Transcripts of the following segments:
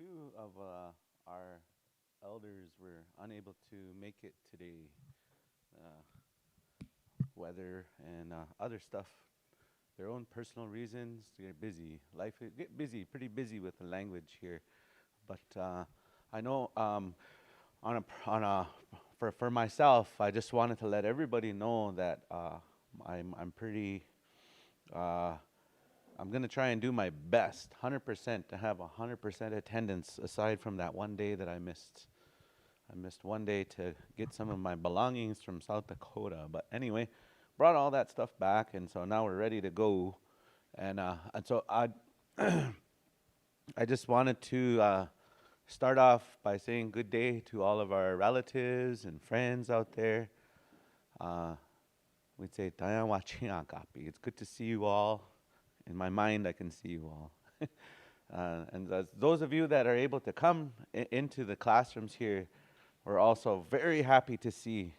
Two of our elders were unable to make it today. Uh, Weather and other stuff. Their own personal reasons. They're busy. Life get busy, pretty busy with the language here. But I know on a for myself, I just wanted to let everybody know that I'm pretty. Uh, I'm gonna try and do my best, 100%, to have 100% attendance. Aside from that one day that I missed one day to get some of my belongings from South Dakota. But anyway, brought all that stuff back, and so now we're ready to go. And so I just wanted to start off by saying good day to all of our relatives and friends out there. Uh, we'd say "Taya wachia kapi." It's good to see you all. In my mind, I can see you all. And those of you that are able to come into the classrooms here, we're also very happy to see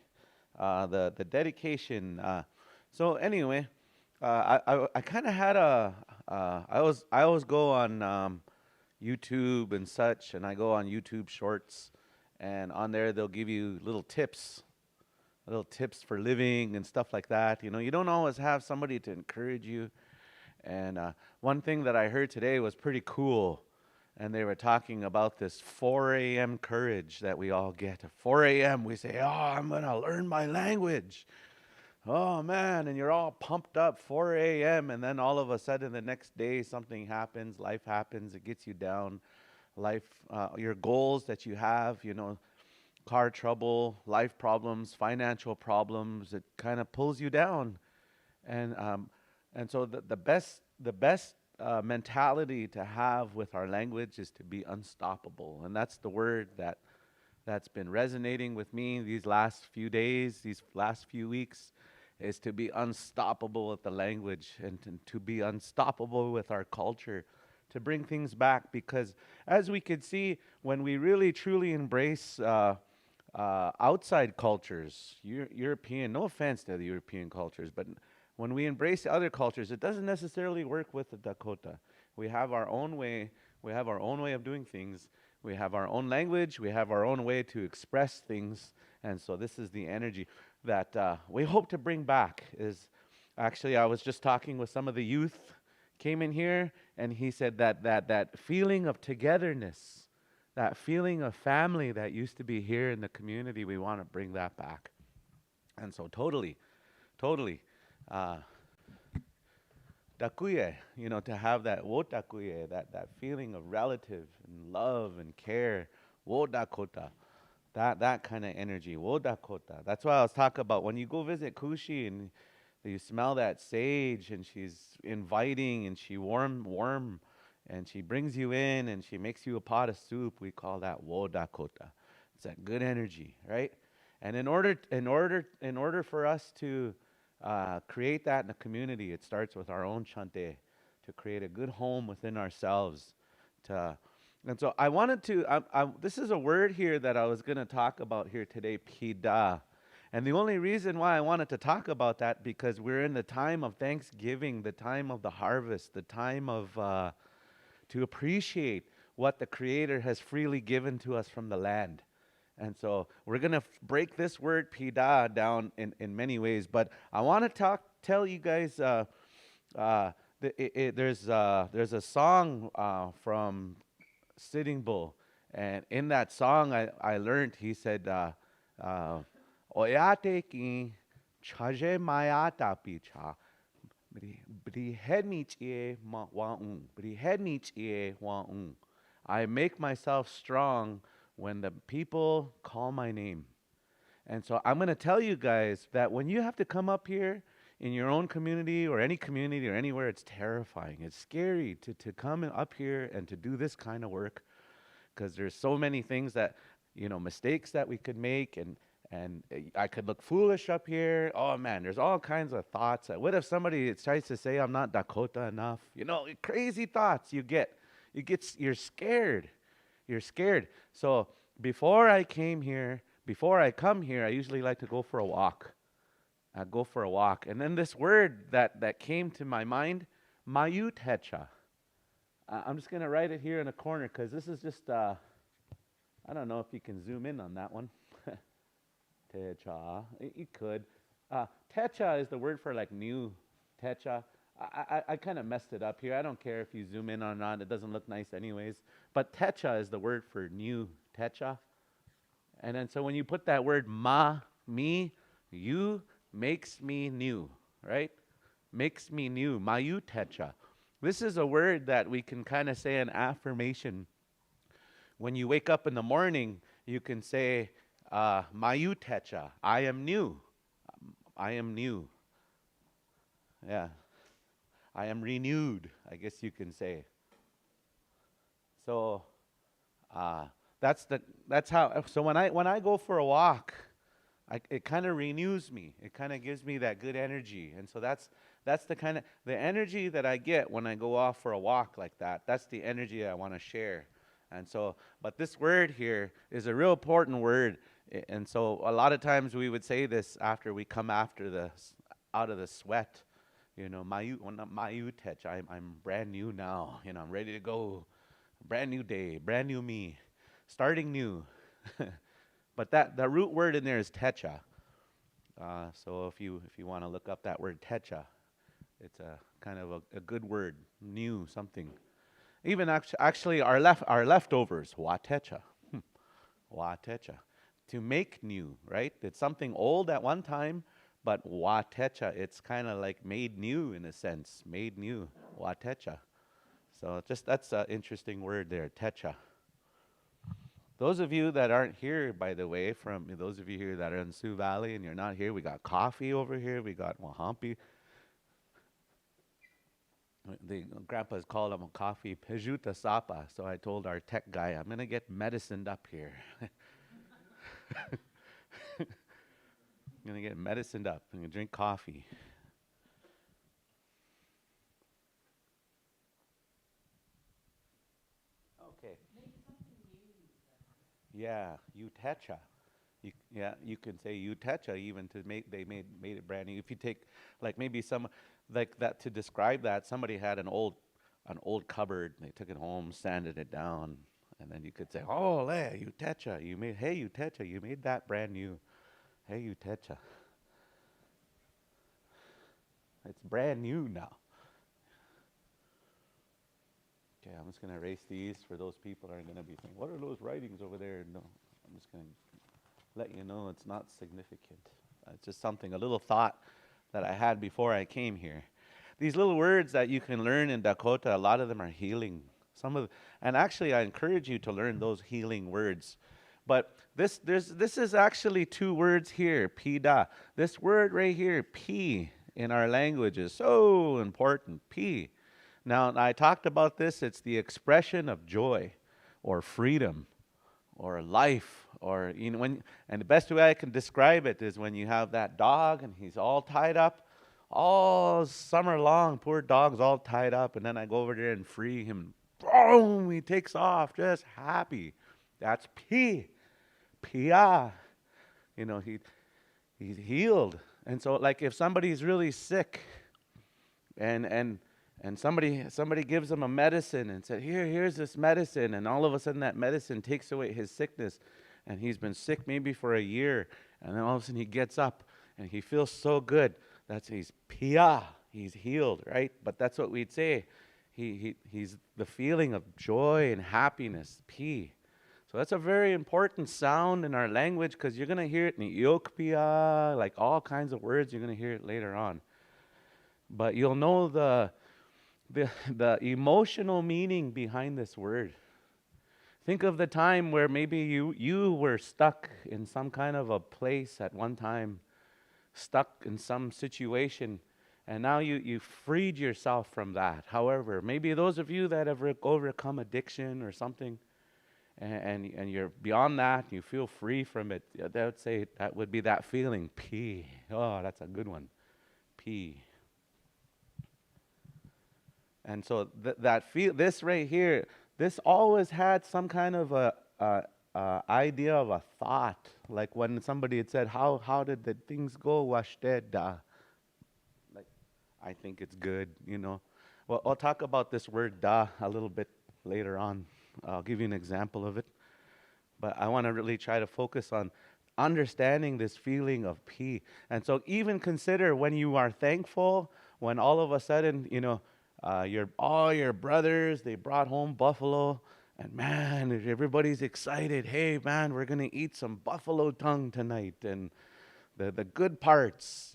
the dedication. So anyway, I kind of had I always go on YouTube and such, and I go on YouTube Shorts, and on there they'll give you little tips for living and stuff like that. You know, you don't always have somebody to encourage you. And one thing that I heard today was pretty cool. And they were talking about this 4 a.m. courage that we all get. At 4 a.m., we say, "Oh, I'm going to learn my language." Oh, man. And you're all pumped up 4 a.m. And then all of a sudden, the next day, something happens. Life happens. It gets you down. Your goals that you have, you know, car trouble, life problems, financial problems, it kind of pulls you down. And so the best mentality to have with our language is to be unstoppable, and that's the word that's been resonating with me these last few days, these last few weeks, is to be unstoppable with the language and to be unstoppable with our culture, to bring things back. Because as we could see, when we really truly embrace outside cultures, European, no offense to the European cultures, but when we embrace other cultures, it doesn't necessarily work with the Dakota. We have our own way. We have our own way of doing things. We have our own language. We have our own way to express things. And so this is the energy that we hope to bring back. Is actually, I was just talking with some of the youth, came in here, and he said that feeling of togetherness, that feeling of family that used to be here in the community, we want to bring that back. And so totally. Uh, Dakuye, you know, to have that wotakuye, that feeling of relative and love and care, wodakota, that kind of energy, wodakota. That's why I was talking about when you go visit Kushi and you smell that sage and she's inviting and she warm, and she brings you in and she makes you a pot of soup. We call that wodakota. It's that good energy, right? And in order for us to create that in the community, it starts with our own chante, to create a good home within ourselves. To, and so I wanted to, this is a word here that I was going to talk about here today, pida. And the only reason why I wanted to talk about that, because we're in the time of Thanksgiving, the time of the harvest, the time of to appreciate what the Creator has freely given to us from the land. And so we're going to break this word pida down in many ways. But I want to tell you guys, there's a song from Sitting Bull. And in that song, I learned, he said, Oyate ki chaje mayata picha. I make myself strong when the people call my name. And so I'm going to tell you guys that when you have to come up here in your own community or anywhere, it's terrifying. It's scary to come up here and to do this kind of work, because there's so many things that, you know, mistakes that we could make, and I could look foolish up here. Oh man, there's all kinds of thoughts. What if somebody tries to say I'm not Dakota enough? You know, crazy thoughts you get. You're scared. You're scared. So before I come here, I usually like to go for a walk. I go for a walk. And then this word that came to my mind, mayuthecha. I'm just going to write it here in a corner because this is just, I don't know if you can zoom in on that one. Techa. You could. Techa is the word for like new. Techa. I kind of messed it up here. I don't care if you zoom in or not. It doesn't look nice anyways. But techa is the word for new. Techa. And then so when you put that word ma, me, you, makes me new, right? Makes me new. Mayu techa. This is a word that we can kind of say an affirmation. When you wake up in the morning, you can say, Mayu techa. I am new. I am new. Yeah. I am renewed, I guess you can say. So that's how. So when I go for a walk, it kind of renews me. It kind of gives me that good energy, and so that's the energy that I get when I go off for a walk like that. That's the energy I want to share. And so, but this word here is a real important word, and so a lot of times we would say this after we come out of the sweat. You know, mayu tech. I'm brand new now. You know, I'm ready to go. Brand new day, brand new me, starting new. But the root word in there is techa. So if you want to look up that word techa, it's a kind of a good word, new something. Even actually our leftovers, watecha, watecha, to make new, right? It's something old at one time. But watecha, it's kind of like made new in a sense, made new, watecha. So that's an interesting word there, techa. Those of you that aren't here, by the way, from those of you here that are in Sioux Valley and you're not here, we got coffee over here, we got wahampi. The grandpa's called them coffee, pejuta sapa. So I told our tech guy, I'm going to get medicined up here. I'm going to get medicined up. I'm going to drink coffee. Okay. Yeah, utecha. You can say utecha even to they made it brand new. If you take like maybe some like that to describe that, somebody had an old cupboard, they took it home, sanded it down, and then you could say, "Oh, hey, utecha, you made that brand new. Hey, utecha. It's brand new now." Okay, I'm just going to erase these for those people that are going to be saying, "What are those writings over there?" No, I'm just going to let you know it's not significant. It's just something, a little thought that I had before I came here. These little words that you can learn in Dakota, a lot of them are healing. And actually I encourage you to learn those healing words. But this is actually two words here, pida. This word right here, p, in our language is so important, p. Now, I talked about this. It's the expression of joy or freedom or life, or and the best way I can describe it is when you have that dog and he's all tied up all summer long. Poor dog's all tied up, and then I go over there and free him. Boom! He takes off, just happy. That's P. Pia. You know, he's healed. And so, like, if somebody's really sick, and somebody gives him a medicine and said, here's this medicine, and all of a sudden that medicine takes away his sickness, and he's been sick maybe for a year, and then all of a sudden he gets up and he feels so good. He's pia, he's healed, right? But that's what we'd say. He's the feeling of joy and happiness, p. So that's a very important sound in our language, because you're going to hear it in Iokpia, like all kinds of words, you're going to hear it later on. But you'll know the emotional meaning behind this word. Think of the time where maybe you were stuck in some kind of a place at one time, stuck in some situation, and now you freed yourself from that. However, maybe those of you that have overcome addiction or something, and you're beyond that, you feel free from it, I would say that would be that feeling, P. Oh, that's a good one, P. And so this right here, this always had some kind of a idea of a thought. Like when somebody had said, how did the things go, Washteda? Like, I think it's good, you know. Well, I'll talk about this word da a little bit later on. I'll give you an example of it. But I want to really try to focus on understanding this feeling of P. And so even consider when you are thankful, when all of a sudden, all your brothers, they brought home buffalo, and man, everybody's excited. Hey, man, we're going to eat some buffalo tongue tonight, and the good parts.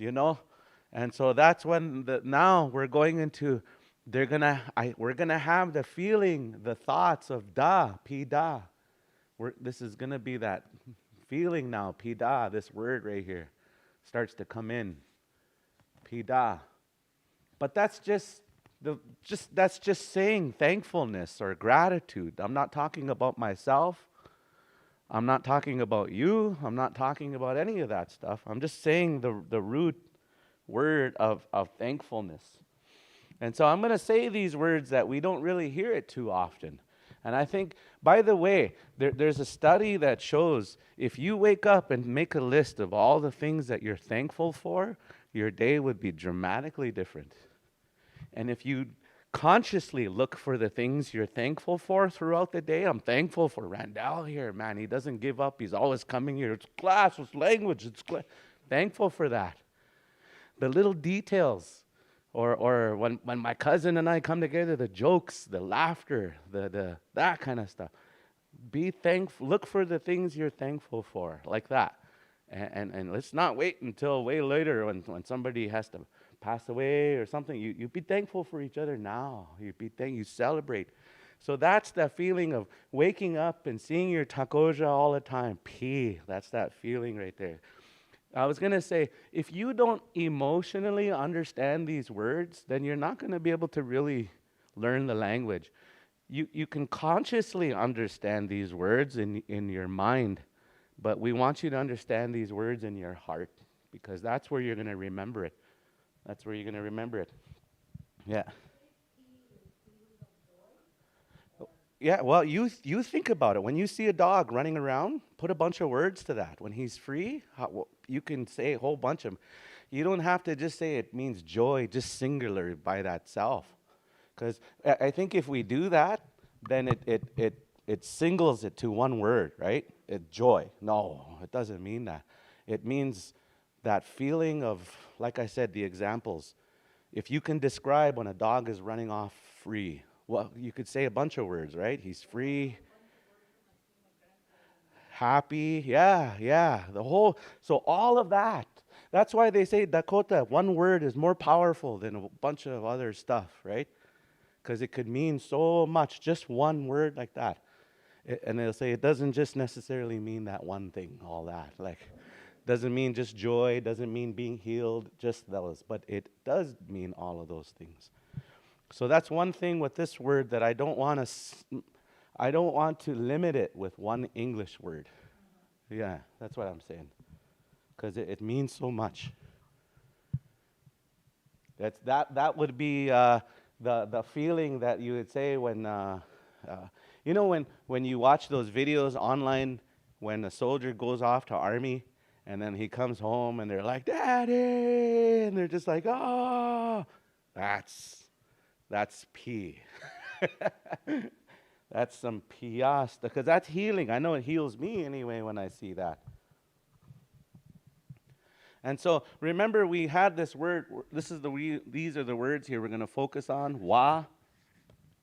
And so that's when now we're going into, we're going to have the feeling, the thoughts of da, P da. This is going to be that feeling now, pida, this word right here starts to come in. Pida. But that's just saying thankfulness or gratitude. I'm not talking about myself. I'm not talking about you. I'm not talking about any of that stuff. I'm just saying the root word of thankfulness. And so I'm going to say these words that we don't really hear it too often. And I think, by the way, there's a study that shows if you wake up and make a list of all the things that you're thankful for, your day would be dramatically different. And if you consciously look for the things you're thankful for throughout the day, I'm thankful for Randall here, man. He doesn't give up. He's always coming here. It's class, it's language, thankful for that. The little details. Or when my cousin and I come together, the jokes, the laughter, that kind of stuff. Be thankful. Look for the things you're thankful for, like that. And let's not wait until way later when somebody has to pass away or something. You be thankful for each other now. You celebrate. So that's that feeling of waking up and seeing your takoja all the time. That's that feeling right there. I was going to say, if you don't emotionally understand these words, then you're not going to be able to really learn the language. You can consciously understand these words in your mind, but we want you to understand these words in your heart, because that's where you're going to remember it. That's where you're going to remember it. Yeah. Yeah, well, you think about it. When you see a dog running around, put a bunch of words to that. When he's free, you can say a whole bunch of them. You don't have to just say it means joy, just singular by that self. Because I think if we do that, then it singles it to one word, right? Joy. No, it doesn't mean that. It means that feeling of, like I said, the examples. If you can describe when a dog is running off free, well, you could say a bunch of words, right? He's free, happy, yeah. So all of that. That's why they say, Dakota, one word is more powerful than a bunch of other stuff, right? Because it could mean so much, just one word like that. And they'll say it doesn't just necessarily mean that one thing, all that. Like, doesn't mean just joy, doesn't mean being healed, just those. But it does mean all of those things. So that's one thing with this word that I don't want to limit it with one English word. Yeah, that's what I'm saying. Because it means so much. That would be the feeling that you would say when when you watch those videos online when a soldier goes off to army and then he comes home and they're like, Daddy, and they're just like, oh, that's P. That's some piasta, because that's healing. I know it heals me anyway when I see that. And so remember, we had this word. These are the words here we're going to focus on: wa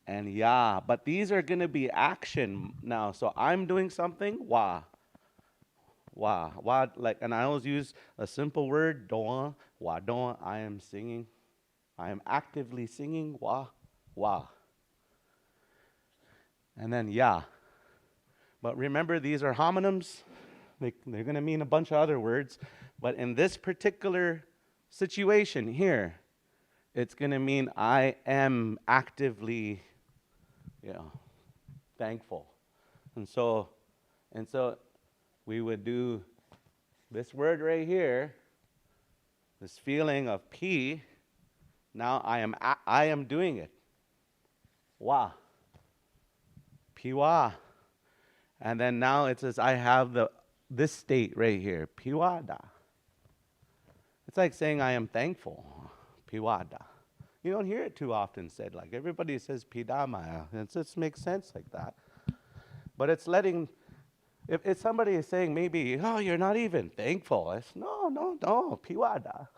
and ya. But these are going to be action now. So I'm doing something, wa. Like, and I always use a simple word, doa, wa doa. I am singing. I am actively singing, wa. And then ya. But remember, these are homonyms. They're going to mean a bunch of other words. But in this particular situation here, it's going to mean I am actively, thankful. And so we would do this word right here, this feeling of P. Now I am doing it. Wa. Piwa. And then now it says I have this state right here. Piwada. It's like saying I am thankful. Piwada. You don't hear it too often said. Like everybody says pidamaya. It just makes sense like that. But it's letting, if somebody is saying maybe, oh, you're not even thankful. It's no, piwada.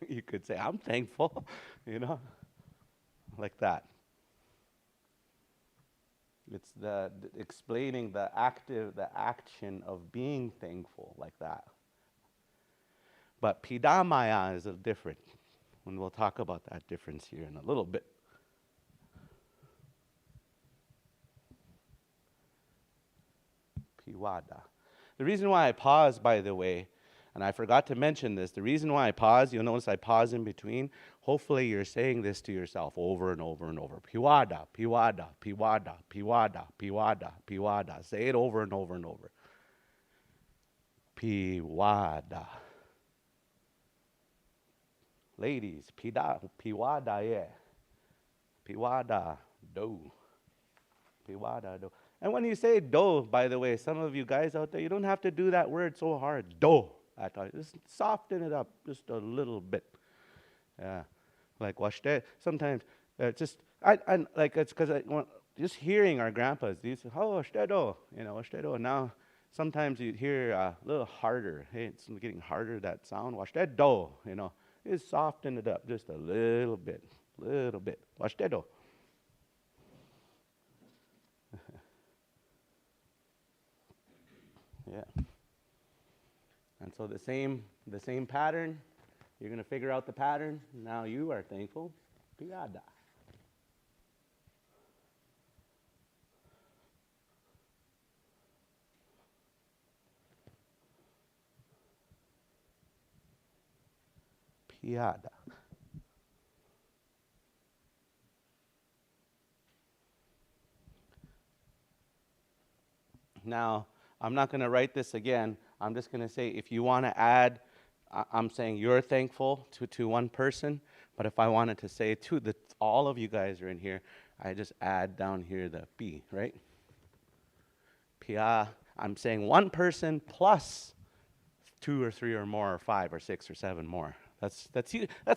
You could say, I'm thankful, you know, like that. It's explaining the action of being thankful, like that. But pidamaya is a different, and we'll talk about that difference here in a little bit. Piwada. The reason why I pause, by the way, and I forgot to mention this, the reason why I pause, you'll notice I pause in between. Hopefully you're saying this to yourself over and over and over. Piwada, piwada, piwada, piwada, piwada, piwada. Say it over and over and over. Piwada. Ladies, piwada, yeah. Piwada, do. Piwada, do. And when you say do, by the way, some of you guys out there, you don't have to do that word so hard. Do. Just soften it up just a little bit. Yeah. Like washte. Sometimes I like it's because just hearing our grandpas, these oh washte do, washte do. Now sometimes you hear a little harder. Hey, it's getting harder, that sound. Washte do, Just soften it up just a little bit. Washte do. Yeah. And so the same pattern, you're going to figure out the pattern. Now you are thankful. Piada. Piada. Now, I'm not going to write this again. I'm just going to say if you want to add, I'm saying you're thankful to one person, but if I wanted to say all of you guys are in here, I just add down here the pi, right? Pia. I'm saying one person plus 2 or 3 or more, or 5 or 6 or 7 more. That's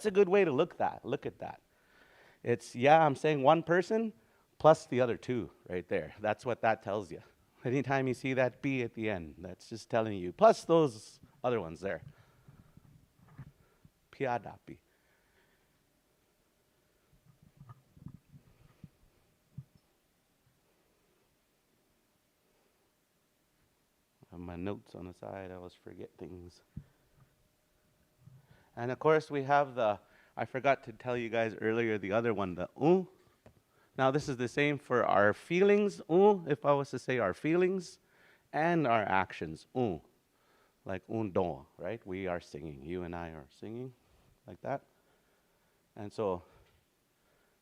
a good way to look at that. I'm saying one person plus the other 2 right there. That's what that tells you. Anytime you see that B at the end, that's just telling you, plus those other ones there. Piadapi. My notes on the side, I always forget things. And of course we have I forgot to tell you guys earlier, the other one, the Now this is the same for our feelings, if I was to say our feelings, and our actions, like do, right? We are singing, you and I are singing, like that. And so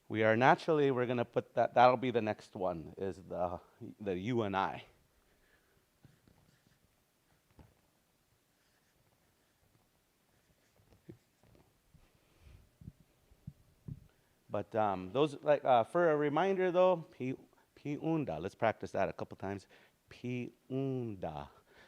we're going to put that'll be the next one, is the you and I. But those, like, for a reminder though, piunda. Let's practice that a couple times. Piunda.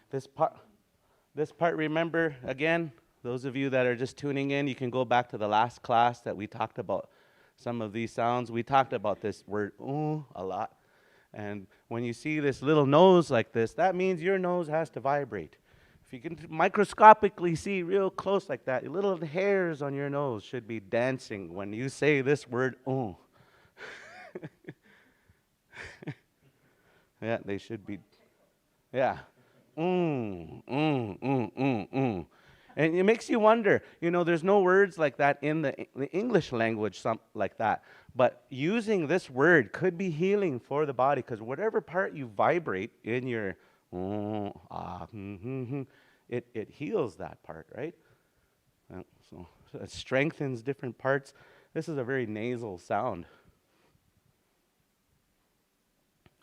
This part, remember, again, those of you that are just tuning in, you can go back to the last class that we talked about some of these sounds. We talked about this word a lot. And when you see this little nose like this, that means your nose has to vibrate. If you can microscopically see real close like that, your little hairs on your nose should be dancing when you say this word, Yeah, they should be, yeah. And it makes you wonder, there's no words like that in the English language, like that. But using this word could be healing for the body, because whatever part you vibrate in your it heals that part, right? So it strengthens different parts. This is a very nasal sound.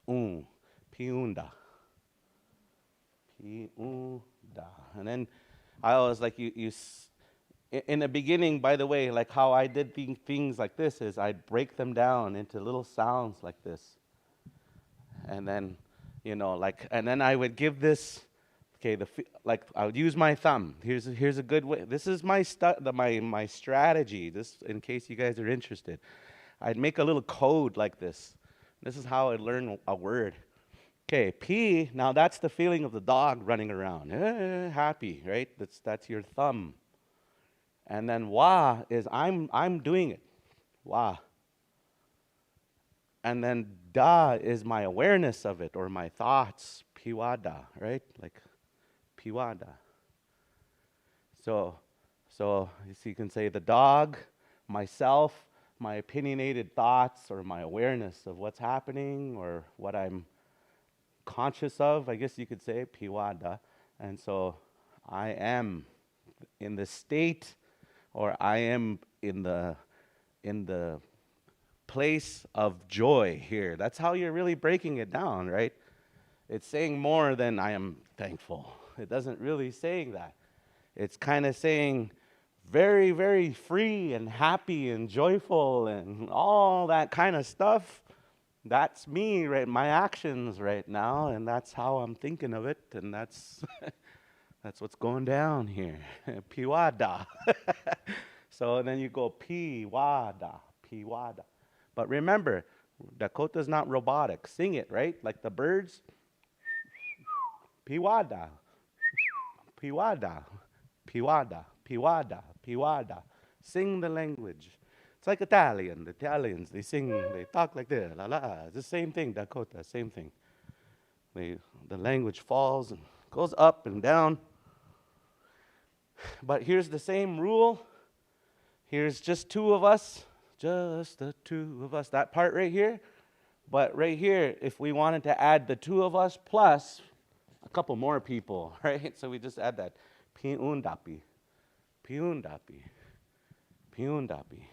Piunda. Piunda. And then I always like in the beginning, by the way, like how I did things like this is I'd break them down into little sounds like this. And then, and then I would give this Okay, like I would use my thumb. Here's a good way. This is my strategy. This in case you guys are interested. I'd make a little code like this. This is how I'd learn a word. Okay, P. Now that's the feeling of the dog running around, happy, right? That's your thumb. And then wa is I'm doing it, wa. And then da is my awareness of it or my thoughts, piwada, right? Like piwada. So you can say the dog, myself, my opinionated thoughts or my awareness of what's happening or what I'm conscious of, I guess you could say, piwada. And so I am in the state or I am in the place of joy here. That's how you're really breaking it down, right? It's saying more than I am thankful. It doesn't really saying that. It's kind of saying very, very free and happy and joyful and all that kind of stuff. That's me, right? My actions right now, and that's how I'm thinking of it, and that's that's what's going down here. Piwada. So then you go piwada, piwada. But remember, Dakota's not robotic. Sing it, right? Like the birds. Piwada, piwada, piwada, piwada, piwada. Sing the language. It's like Italian. The Italians, they sing, they talk like this. La la. It's the same thing, Dakota, same thing. The language falls and goes up and down. But here's the same rule. Here's just two of us. Just the two of us. That part right here. But right here, if we wanted to add the two of us plus a couple more people, right? So we just add that. Piundapi. Piundapi. Piundapi.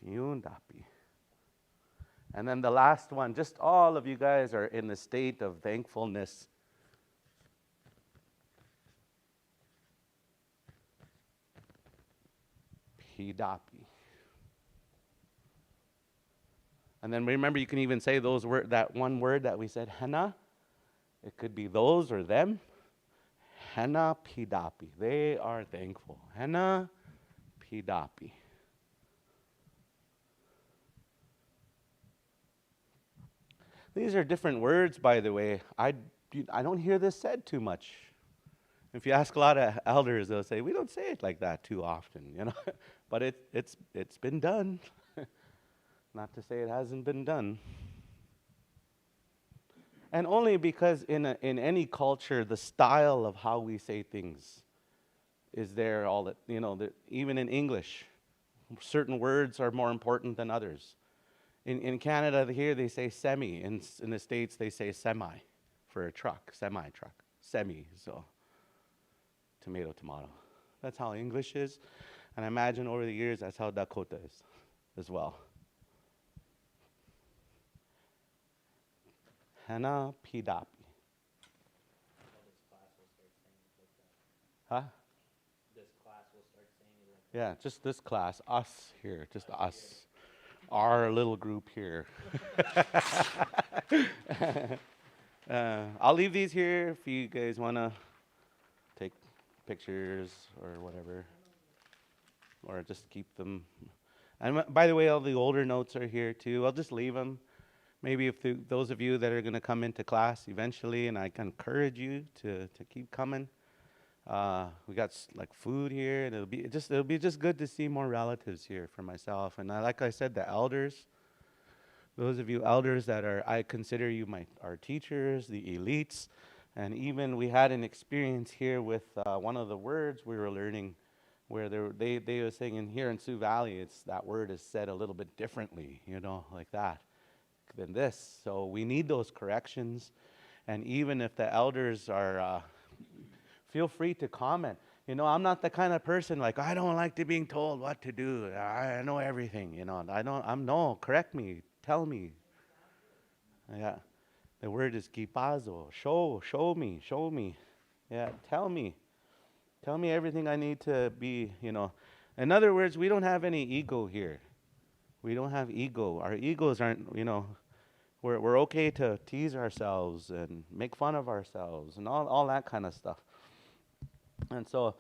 Piundapi. And then the last one, just all of you guys are in the state of thankfulness. Pidapi. And then remember, you can even say that one word that we said, henna. It could be those or them. Henna pidapi. They are thankful. Henna pidapi. These are different words, by the way. I don't hear this said too much. If you ask a lot of elders, they'll say, we don't say it like that too often, you know. But it's been done. Not to say it hasn't been done. And only because in any culture, the style of how we say things is there all that, you know, even in English, certain words are more important than others. In Canada, here they say semi. In the States, they say semi for a truck, semi-truck, semi, so tomato. That's how English is. And I imagine over the years, that's how Dakota is as well. Hana pidapi. Huh? This class will start saying it like that. Yeah, just this class, us here, just us. Our little group here. I'll leave these here if you guys want to take pictures or whatever, or just keep them. And by the way, all the older notes are here too. I'll just leave them. Maybe if those of you that are going to come into class eventually, and I can encourage you to keep coming. We got like food here, and it'll be just good to see more relatives here for myself. And like I said, the elders, those of you elders that I consider you our teachers, the elites, and even we had an experience here with one of the words we were learning, where they were saying here in Sioux Valley, that word is said a little bit differently, you know, like that, than this. So we need those corrections, and even if the elders are. Feel free to comment. You know, I'm not the kind of person like, I don't like to being told what to do. I know everything, you know. No, correct me, tell me. Yeah. The word is kipazo. Show me. Yeah, tell me. Tell me everything I need to be, you know. In other words, we don't have any ego here. We don't have ego. Our egos aren't, you know, We're okay to tease ourselves and make fun of ourselves and all that kind of stuff. And so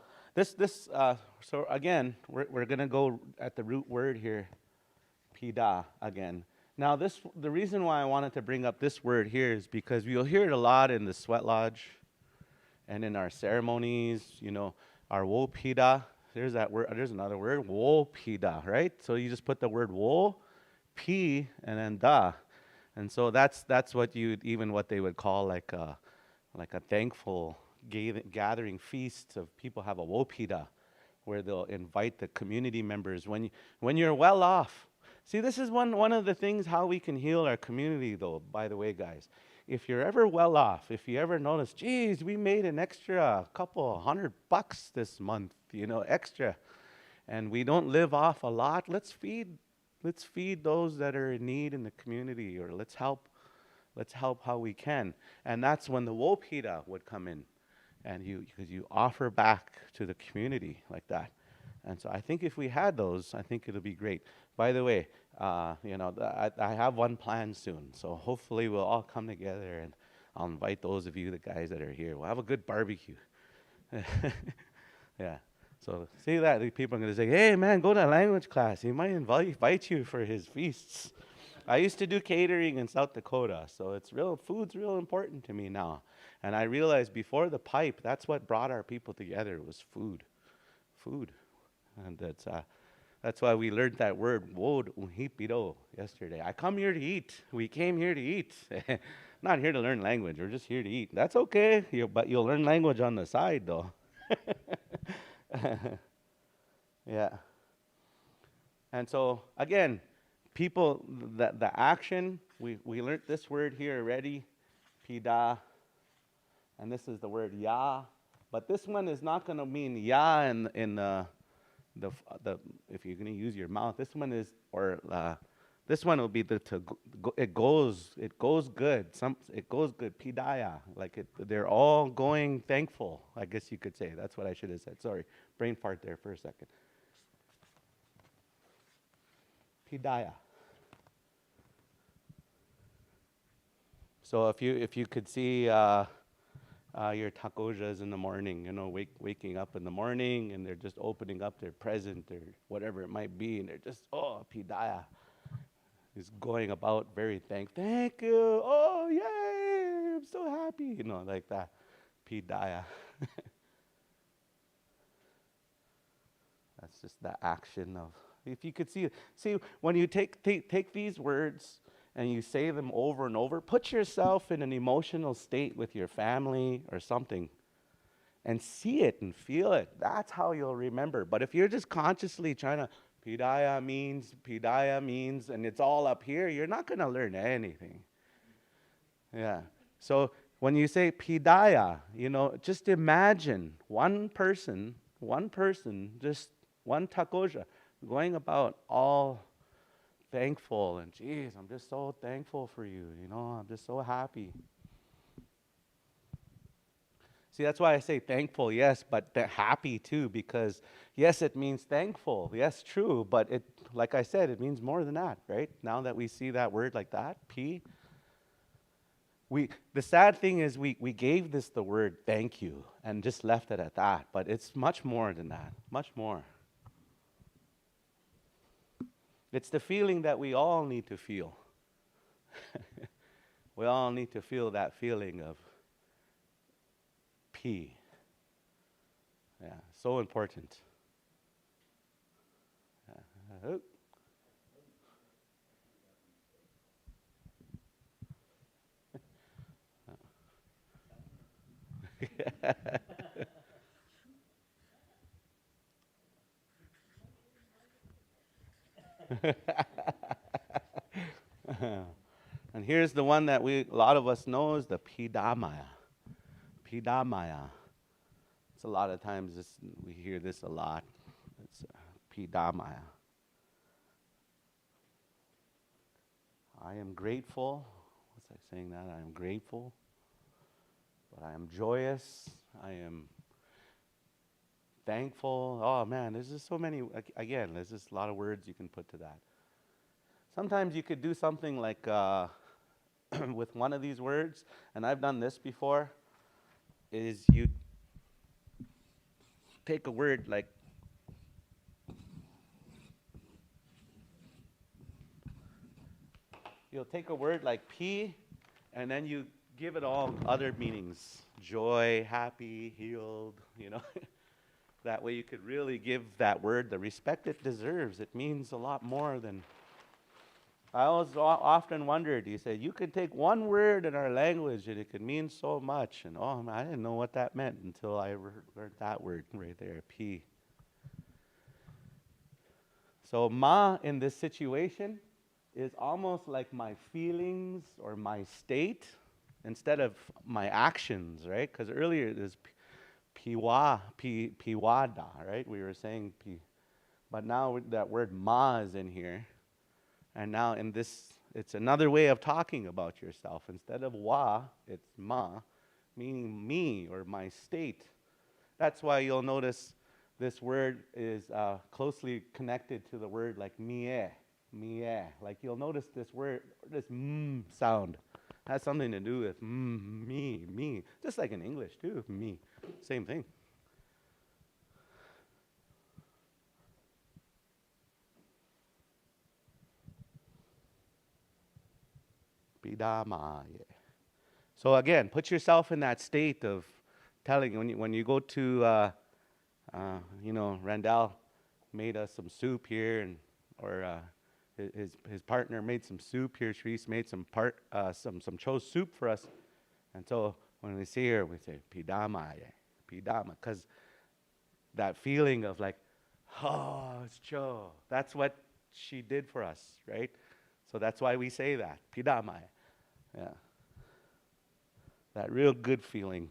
so again, we're gonna go at the root word here, pida again. Now the reason why I wanted to bring up this word here is because you'll hear it a lot in the sweat lodge and in our ceremonies, our wo pida. There's that word, there's another word, wo pida, right? So you just put the word wo, pi, and then da. And so that's what what they would call like a thankful gathering feast of people have a wopida, where they'll invite the community members when you're well off. See, this is one of the things how we can heal our community, though. By the way, guys, if you're ever well off, if you ever notice, geez, we made an extra couple $100 this month, extra, and we don't live off a lot. Let's feed those that are in need in the community, or let's help how we can. And that's when the wopida would come in, and because you offer back to the community like that. And so I think if we had those, I think it'll be great. By the way, I have one planned soon, so hopefully we'll all come together, and I'll invite those of you, the guys that are here. We'll have a good barbecue. Yeah. So see that, the people are going to say, hey, man, go to language class. He might invite you for his feasts. I used to do catering in South Dakota, so food's real important to me now. And I realized before the pipe, that's what brought our people together, was food. Food. And that's why we learned that word, wod unhipido, yesterday. I come here to eat. We came here to eat. Not here to learn language. We're just here to eat. That's okay, but you'll learn language on the side, though. Yeah. And so, again, people, the action, we learned this word here already, pida, and this is the word ya, but this one is not going to mean ya in the if you're going to use your mouth. This one is, this one will be it goes good. It goes good, pidaya, like they're all going thankful, I guess you could say. That's what I should have said. Sorry, brain fart there for a second. Pidaya. So if you could see your takojas in the morning, waking up in the morning, and they're just opening up their present or whatever it might be, and they're just, pidaya. Is going about very thank you, oh yay, I'm so happy, like that, pidaya. That's just the action of, if you could see when you take these words and you say them over and over, put yourself in an emotional state with your family or something and see it and feel it. That's how you'll remember. But if you're just consciously trying to, pidaya means, and it's all up here, you're not going to learn anything. Yeah. So when you say pidaya, just imagine one person, just one takoja, going about all thankful, and geez, I'm just so thankful for you, I'm just so happy. See, that's why I say thankful, yes, but happy too, because yes, it means thankful. Yes, true, but like I said, it means more than that, right? Now that we see that word like that, P, the sad thing is we gave this the word thank you and just left it at that, but it's much more than that, much more. It's the feeling that we all need to feel. We all need to feel that feeling of P. Yeah, so important. Oh. And here's the one that a lot of us know, is the pidamaya. Pidamaya. It's a lot of times we hear this a lot. It's pidamaya. I am grateful. What's that saying that? I am grateful, but I am joyous. I am thankful. Oh man, there's just so many. Again, there's just a lot of words you can put to that. Sometimes you could do something like with one of these words, and I've done this before, is you take a word like you'll take a word like P, and then you give it all other meanings: joy, happy, healed, you know. That way you could really give that word the respect it deserves. It means a lot more than. I always often wondered, you say, you could take one word in our language and it could mean so much. And oh, man, I didn't know what that meant until I learned that word right there, P. So ma in this situation is almost like my feelings or my state instead of my actions, right? Because earlier it was piwada, right? We were saying pi. But now that word ma is in here. And now in this, it's another way of talking about yourself. Instead of wa, it's ma, meaning me or my state. That's why you'll notice this word is closely connected to the word like mie. Like you'll notice this word, this sound, has something to do with me. Just like in English too, me. Same thing. Pidama, yeah. So again, put yourself in that state of telling when you go to, Randall made us some soup here, and or his partner made some soup here. Shreese made some cho soup for us, and so when we see her, we say pidama, yeah, pidama, because that feeling of like, oh, it's cho. That's what she did for us, right? So that's why we say that pidama, yeah. That real good feeling.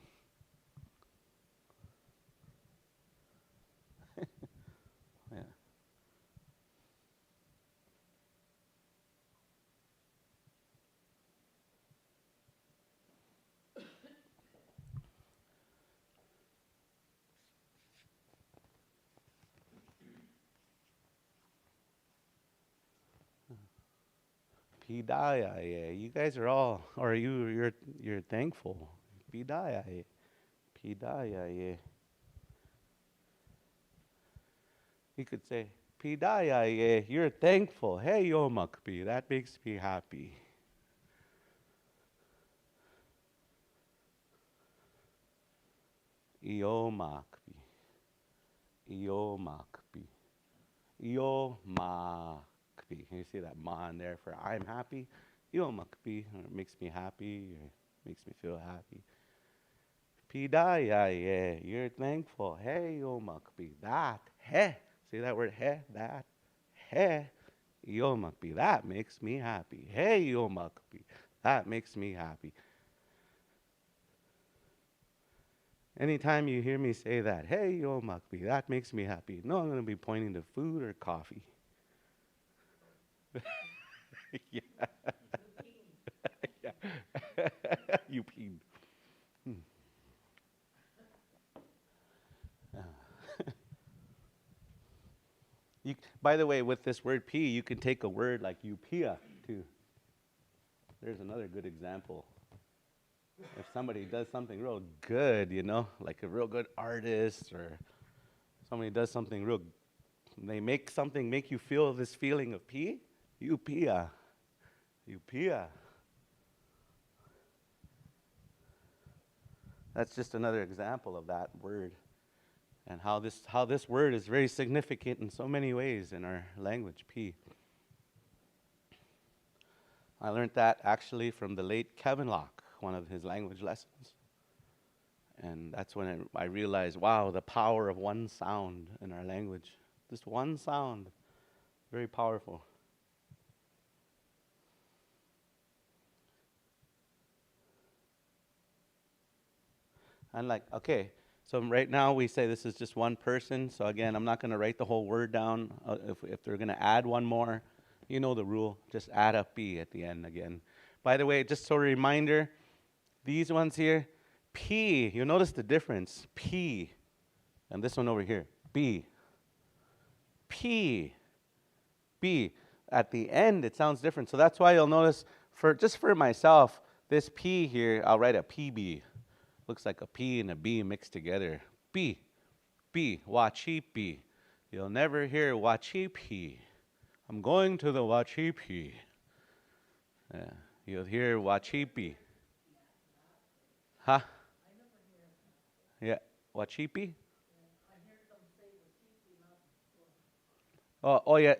Yeah. Pidaya, yeah. You guys are all, or you're thankful. Pidaya, yeah. Pidaya, yeah. You could say, Pidaya, yeah. You're thankful. Hey, Yomakpi, that makes me happy. Iomakpi, Iomakpi, Iomakpi. You see that ma in there for I'm happy? Iomakpi, or it makes me happy, or makes me feel happy. Pidaya, yeah, you're thankful. Hey, Yomakpi, that, he. See that word, he, that, he. Yomakpi, that makes me happy. Hey, Yomakpi, that makes me happy. Anytime you hear me say that, hey, Yomakpi, that makes me happy. No, I'm going to be pointing to food or coffee. Yeah. Yeah. You peed. By the way, with this word P, you can take a word like upia too. There's another good example. If somebody does something real good, like a real good artist, or somebody does something real, they make something make you feel this feeling of P, upia. Upia. That's just another example of that word. And how this word is very significant in so many ways in our language, P. I learned that actually from the late Kevin Locke, one of his language lessons. And that's when I realized, wow, the power of one sound in our language. Just one sound, very powerful. And like, okay, so right now we say this is just one person. So again, I'm not going to write the whole word down. If they're going to add one more, you know the rule. Just add a B at the end again. By the way, just so a reminder, these ones here, P, you'll notice the difference. P, and this one over here, B. P, B. At the end, it sounds different. So that's why you'll notice just for myself, this P here, I'll write a PB. Looks like a P and a B mixed together. B, Wachipi. You'll never hear Wachipi. I'm going to the Wachipi. Yeah, you'll hear Wachipi. Huh? Yeah, Wachipi? Oh, yeah.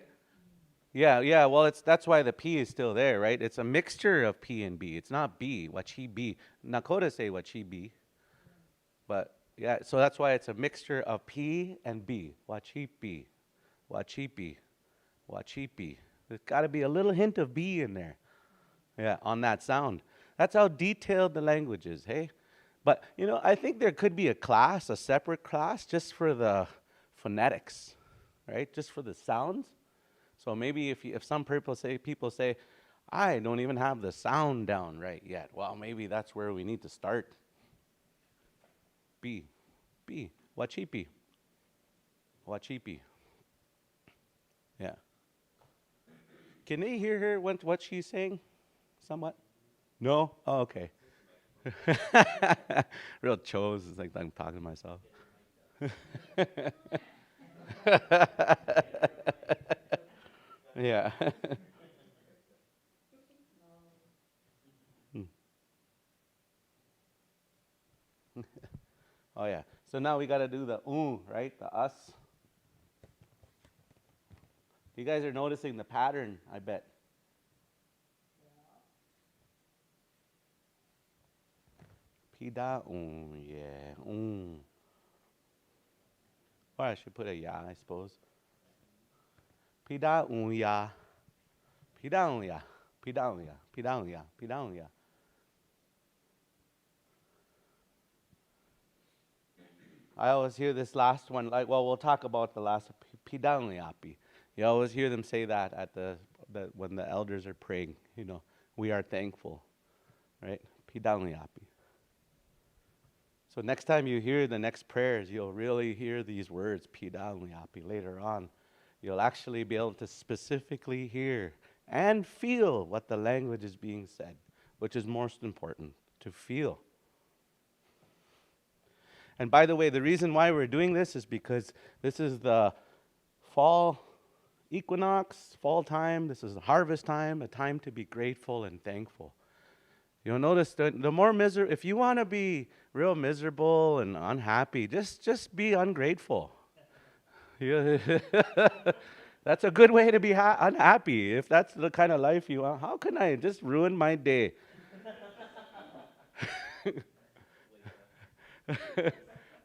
Yeah. Well, that's why the P is still there, right? It's a mixture of P and B. It's not B. Wachibi. Dakota say Wachibi. But yeah, so that's why it's a mixture of P and B. Wachipi. Wachipi. Wachipi. There's got to be a little hint of B in there. Yeah, on that sound. That's how detailed the language is, hey? But, I think there could be a separate class, just for the phonetics, right? Just for the sounds. So maybe if some people say, I don't even have the sound down right yet. Well, maybe that's where we need to start. B, Wachipi. Wachipi. Yeah. Can they hear her what she's saying? Somewhat? No? Oh, okay. Real chose. It's like I'm talking to myself. Yeah. Oh, yeah. So now we got to do the right? The us. You guys are noticing the pattern, I bet. Pida, yeah, Or I should put a ya, I suppose. Pida, ya. Pida, ya. Pida, ya. Pida, ya. Pida, ya. I always hear this last one, we'll talk about the last, Pidaliapi. You always hear them say that at when the elders are praying, we are thankful, right? Pidaliapi. So next time you hear the next prayers, you'll really hear these words, Pidaliapi, later on. You'll actually be able to specifically hear and feel what the language is being said, which is most important, to feel. And by the way, the reason why we're doing this is because this is the fall equinox, fall time. This is the harvest time, a time to be grateful and thankful. You'll notice that the more miserable, if you want to be real miserable and unhappy, just be ungrateful. That's a good way to be unhappy. If that's the kind of life you want, how can I just ruin my day?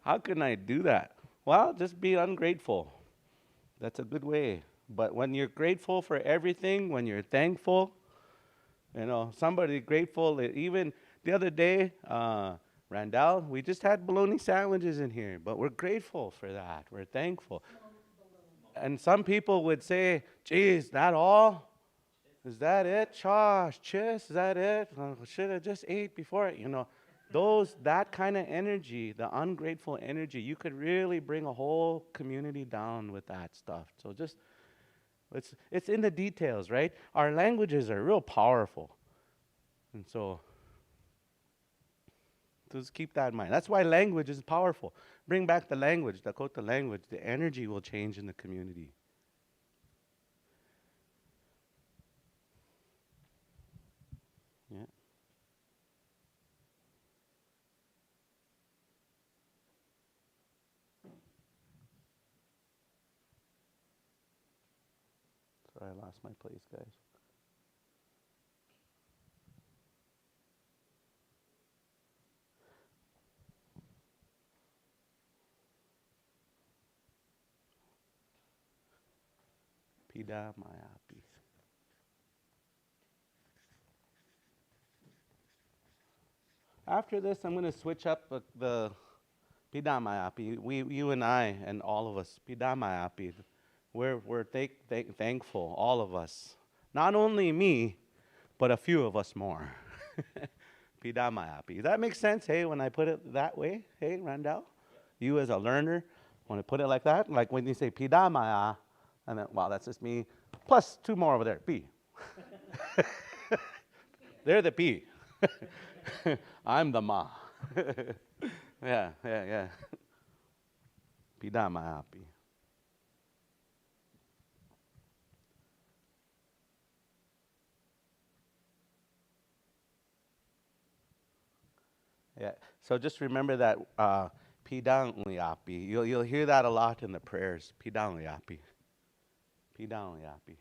How can I do that? Well, just be ungrateful. That's a good way. But when you're grateful for everything, when you're thankful, somebody grateful. Even the other day, Randall, we just had bologna sandwiches in here, but we're grateful for that. We're thankful. And some people would say, geez, that all? Is that it? Chosh, chiss, is that it? Should have just ate before, that kind of energy, the ungrateful energy, you could really bring a whole community down with that stuff. So just, it's in the details, right? Our languages are real powerful. And so, just keep that in mind. That's why language is powerful. Bring back the language, Dakota language. The energy will change in the community. Yeah. Sorry, I lost my place, guys. Pida Mayapi. After this, I'm going to switch up the Pida Mayapi. You and I and all of us, Pida Mayapi. We're thankful, all of us. Not only me, but a few of us more. Pida Mayapi. Does that make sense, hey, when I put it that way? Hey, Randall? You as a learner, want to put it like that? Like when you say Pida Maya, and then, wow, that's just me. Plus two more over there, P. They're the P. I'm the ma. Yeah. Pida maapi. Yeah. So just remember that pidang liapi. You'll hear that a lot in the prayers. Pidang liapi. Pidang liapi.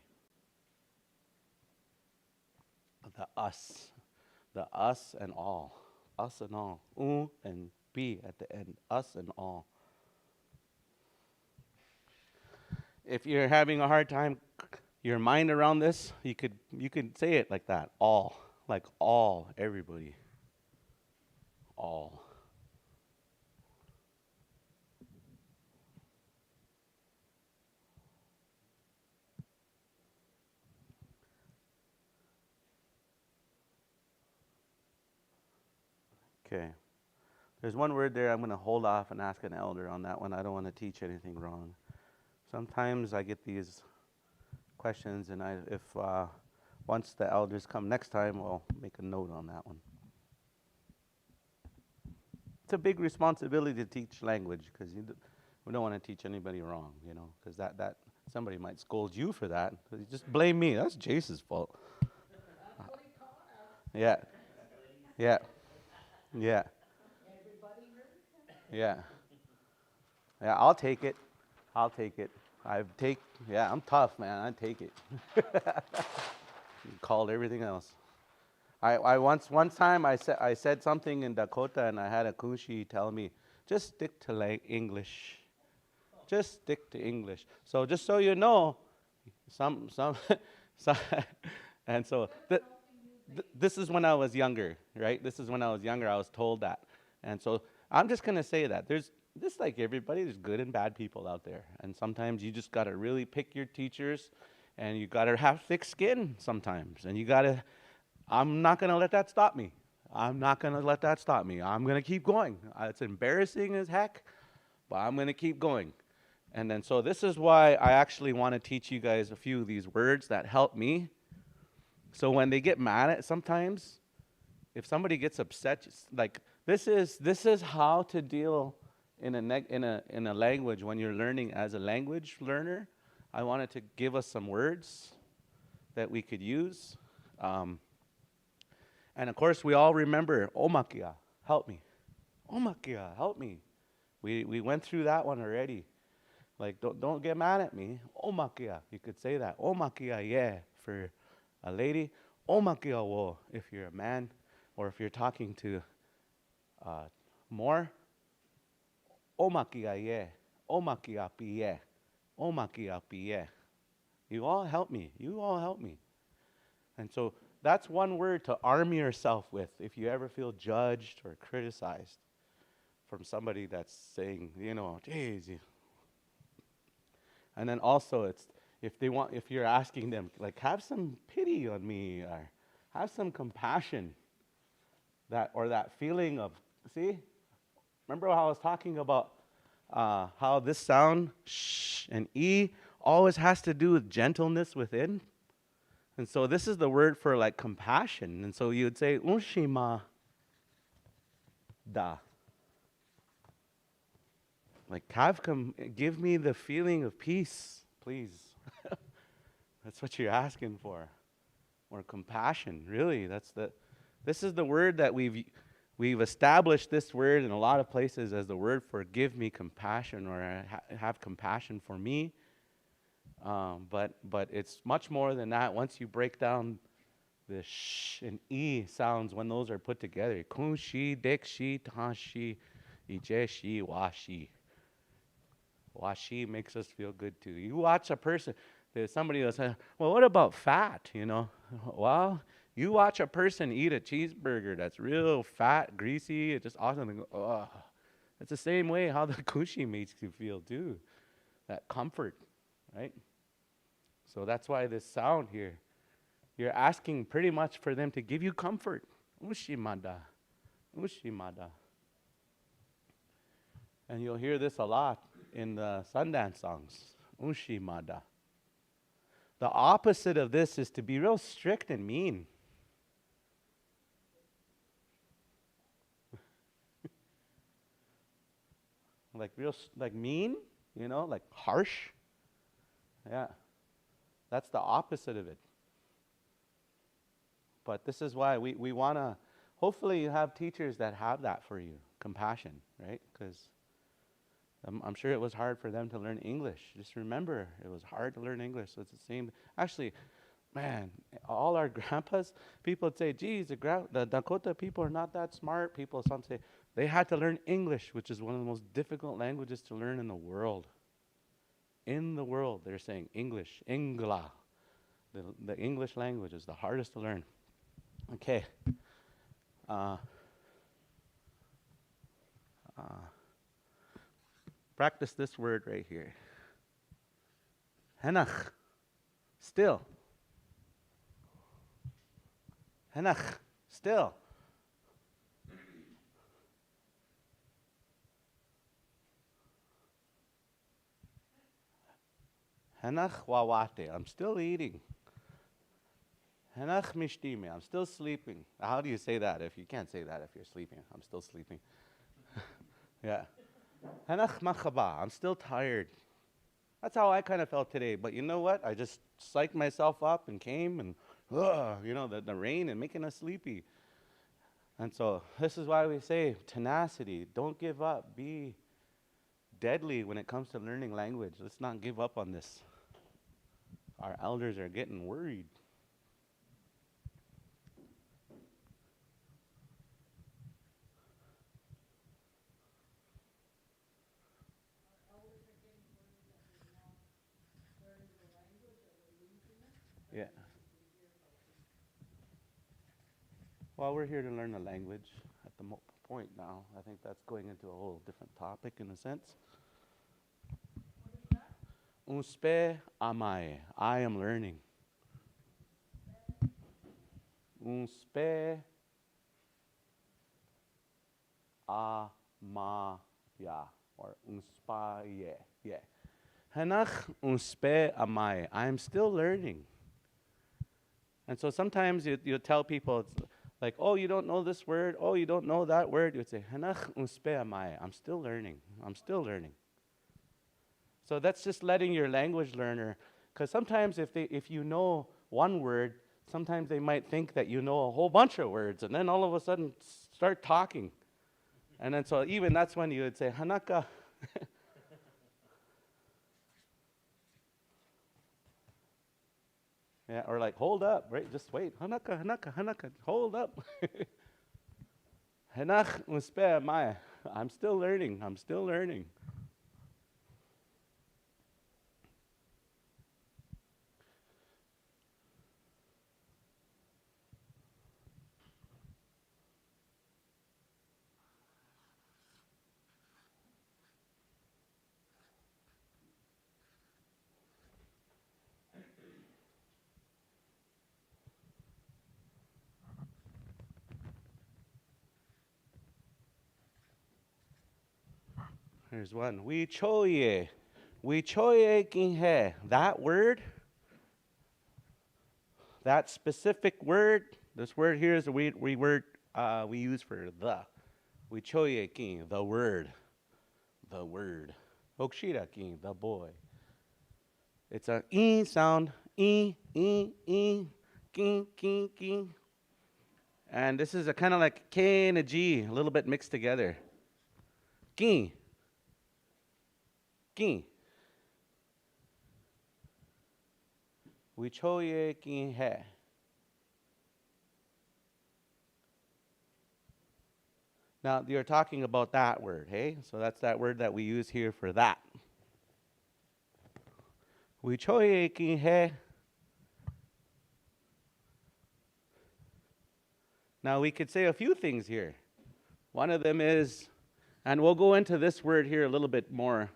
The us. The us and all. Us and all. And P at the end. Us and all. If you're having a hard time your mind around this, you could say it like that. All. Like all, everybody. All. Okay. There's one word there I'm going to hold off and ask an elder on that one. I don't want to teach anything wrong. Sometimes I get these questions, and if once the elders come next time, we'll make a note on that one. It's a big responsibility to teach language because we don't want to teach anybody wrong, because that somebody might scold you for that. You just blame me. That's Jace's fault. Yeah. Yeah. Yeah. Yeah. Yeah, I'll take it. I'm tough, man. I take it. Called everything else. One time I said something in Dakota, and I had a kushi tell me, just stick to English. Just stick to English. So just so you know, some and so this is when I was younger, right? This is when I was younger. I was told that, and so I'm just gonna say that there's just like everybody, there's good and bad people out there, and sometimes you just gotta really pick your teachers, and you gotta have thick skin sometimes, and you gotta. I'm not gonna let that stop me. I'm gonna keep going. It's embarrassing as heck, but I'm gonna keep going. And then so this is why I actually want to teach you guys a few of these words that help me. So when they get mad at sometimes, if somebody gets upset, just like this is how to deal in a language when you're learning as a language learner. I wanted to give us some words that we could use. And of course, we all remember Omakia, help me. Omakia, help me. We went through that one already. Like, don't get mad at me. Omakia, you could say that. Omakia, yeah, for a lady. Omakia wo, if you're a man, or if you're talking to more. Omakia, yeah. Omakia pi, yeah. Omakia pi, yeah. You all help me. And so that's one word to arm yourself with if you ever feel judged or criticized from somebody that's saying, geez. And then also it's if you're asking them, like, have some pity on me or have some compassion, that feeling of, see? Remember how I was talking about how this sound, sh and e, always has to do with gentleness within? And so this is the word for like compassion. And so you would say, unshima da. Like, give me the feeling of peace, please. That's what you're asking for. Or compassion, really. This is the word that we've established this word in a lot of places as the word for give me compassion or have compassion for me. But it's much more than that. Once you break down the sh and e sounds when those are put together, kun shi, dek shi, ta shi, ije shi, wa shi. Washi makes us feel good too. You watch a person, there's somebody will say, well, what about fat, Well, you watch a person eat a cheeseburger that's real fat, greasy, it's just awesome. And go, oh. It's the same way how the kushi makes you feel too. That comfort, right? So that's why this sound here, you're asking pretty much for them to give you comfort. Ushimada. And you'll hear this a lot in the Sundance songs. Ushimada. The opposite of this is to be real strict and mean. like like mean, like harsh. Yeah, that's the opposite of it. But this is why we want to, hopefully you have teachers that have that for you, compassion, right? Because I'm sure it was hard for them to learn English. Just remember, it was hard to learn English. So it's the same. Actually, man, all our grandpas, people would say, geez, the Dakota people are not that smart. Some say they had to learn English, which is one of the most difficult languages to learn in the world. In the world, they're saying English, Ingla. The English language is the hardest to learn. Okay. Uh, practice this word right here. Henach. Still. Henach. Still. Henach wawate. I'm still eating. Henach mishtime. I'm still sleeping. How do you say that if you can't say that if you're sleeping? I'm still sleeping. Yeah. Henach machaba. I'm still tired. That's how I kind of felt today. But you know what? I just psyched myself up and came and, the rain and making us sleepy. And so this is why we say tenacity. Don't give up. Be deadly when it comes to learning language. Let's not give up on this. Our elders are getting worried. Yeah. Well, we're here to learn the language at the point now. I think that's going into a whole different topic in a sense. Unspe amae. I am learning. Unspe amaya. Or unspaye. Yeah. Hanach unspe amae. I am still learning. And so sometimes you tell people, it's like, oh, you don't know this word. Oh, you don't know that word. You would say, Hanach unspe amae. I'm still learning. I'm still learning. So that's just letting your language learner, because sometimes if you know one word, sometimes they might think that you know a whole bunch of words, and then all of a sudden start talking. And then so even that's when you would say, Hanaka. Yeah, or like, hold up, right? Just wait. Hanaka, Hanaka, Hanaka, hold up. Hanach unspe maya. I'm still learning. I'm still learning. Here's one. We choye. We choye kinhe. That word, that specific word, this word here is the word we use for the. We choye kin, the word. The word. Okshira kin, the boy. It's a e sound. E, kin, kin, kin. And this is a kind of like K and a G, a little bit mixed together. Kin. Kin. We choye kin he. Now, you're talking about that word, hey? So that's that word that we use here for that. We choye kin he. Now, we could say a few things here. One of them is, and we'll go into this word here a little bit more,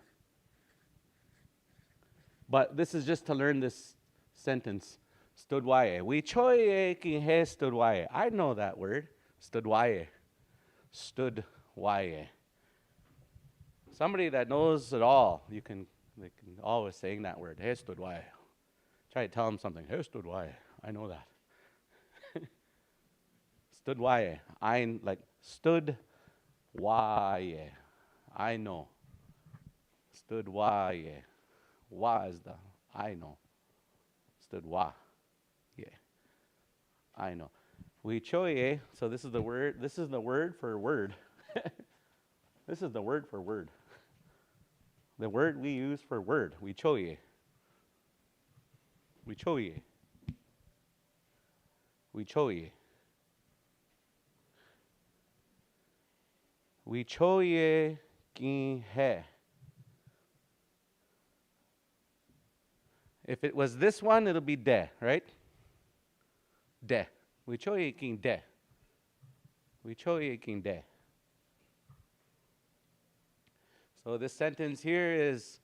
but this is just to learn this sentence. Studwaye. We choye kin he studwaye. I know that word. Studwaye. Studwaye. Somebody that knows it all, they can always saying that word. He studwaye. Try to tell them something. He studwaye. I know that. Studwaye. I like stood waye. I know. stood wa, yeah. Wa is the I know. Stood wa, yeah. I know. We choye, so this is the word. This is the word for word. This is the word for word. The word we use for word. We choye. We choye. We choye. We choye kin he. If it was this one, it'll be de, right? De. We choye kin de. We choye kin de. So this sentence here is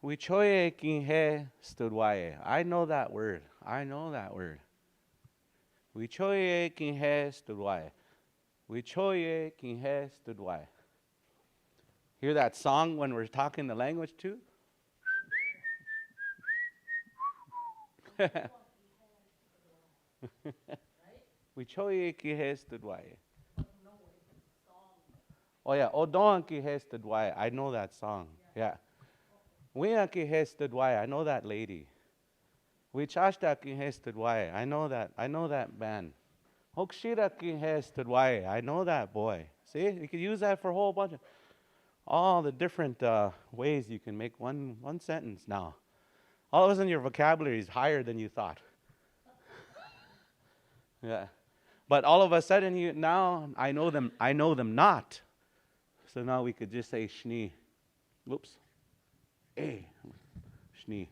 we choye kin he studwaye. I know that word. I know that word. We choye kin he studwaye. We choye kin he studwaye. Hear that song when we're talking the language too? We choye ki he studwaye. Oh yeah, Odon ki he studwaye. I know that song. Yeah. Wea ki he studwaye. I know that lady. We chashta ki he studwaye. I know that. I know that band. Hokshira ki he studwaye. I know that boy. See, you can use that for a whole bunch of all the different ways you can make one sentence now. All of a sudden your vocabulary is higher than you thought. Yeah. But all of a sudden now I know them not. So now we could just say shni. Whoops. Eh. Shni.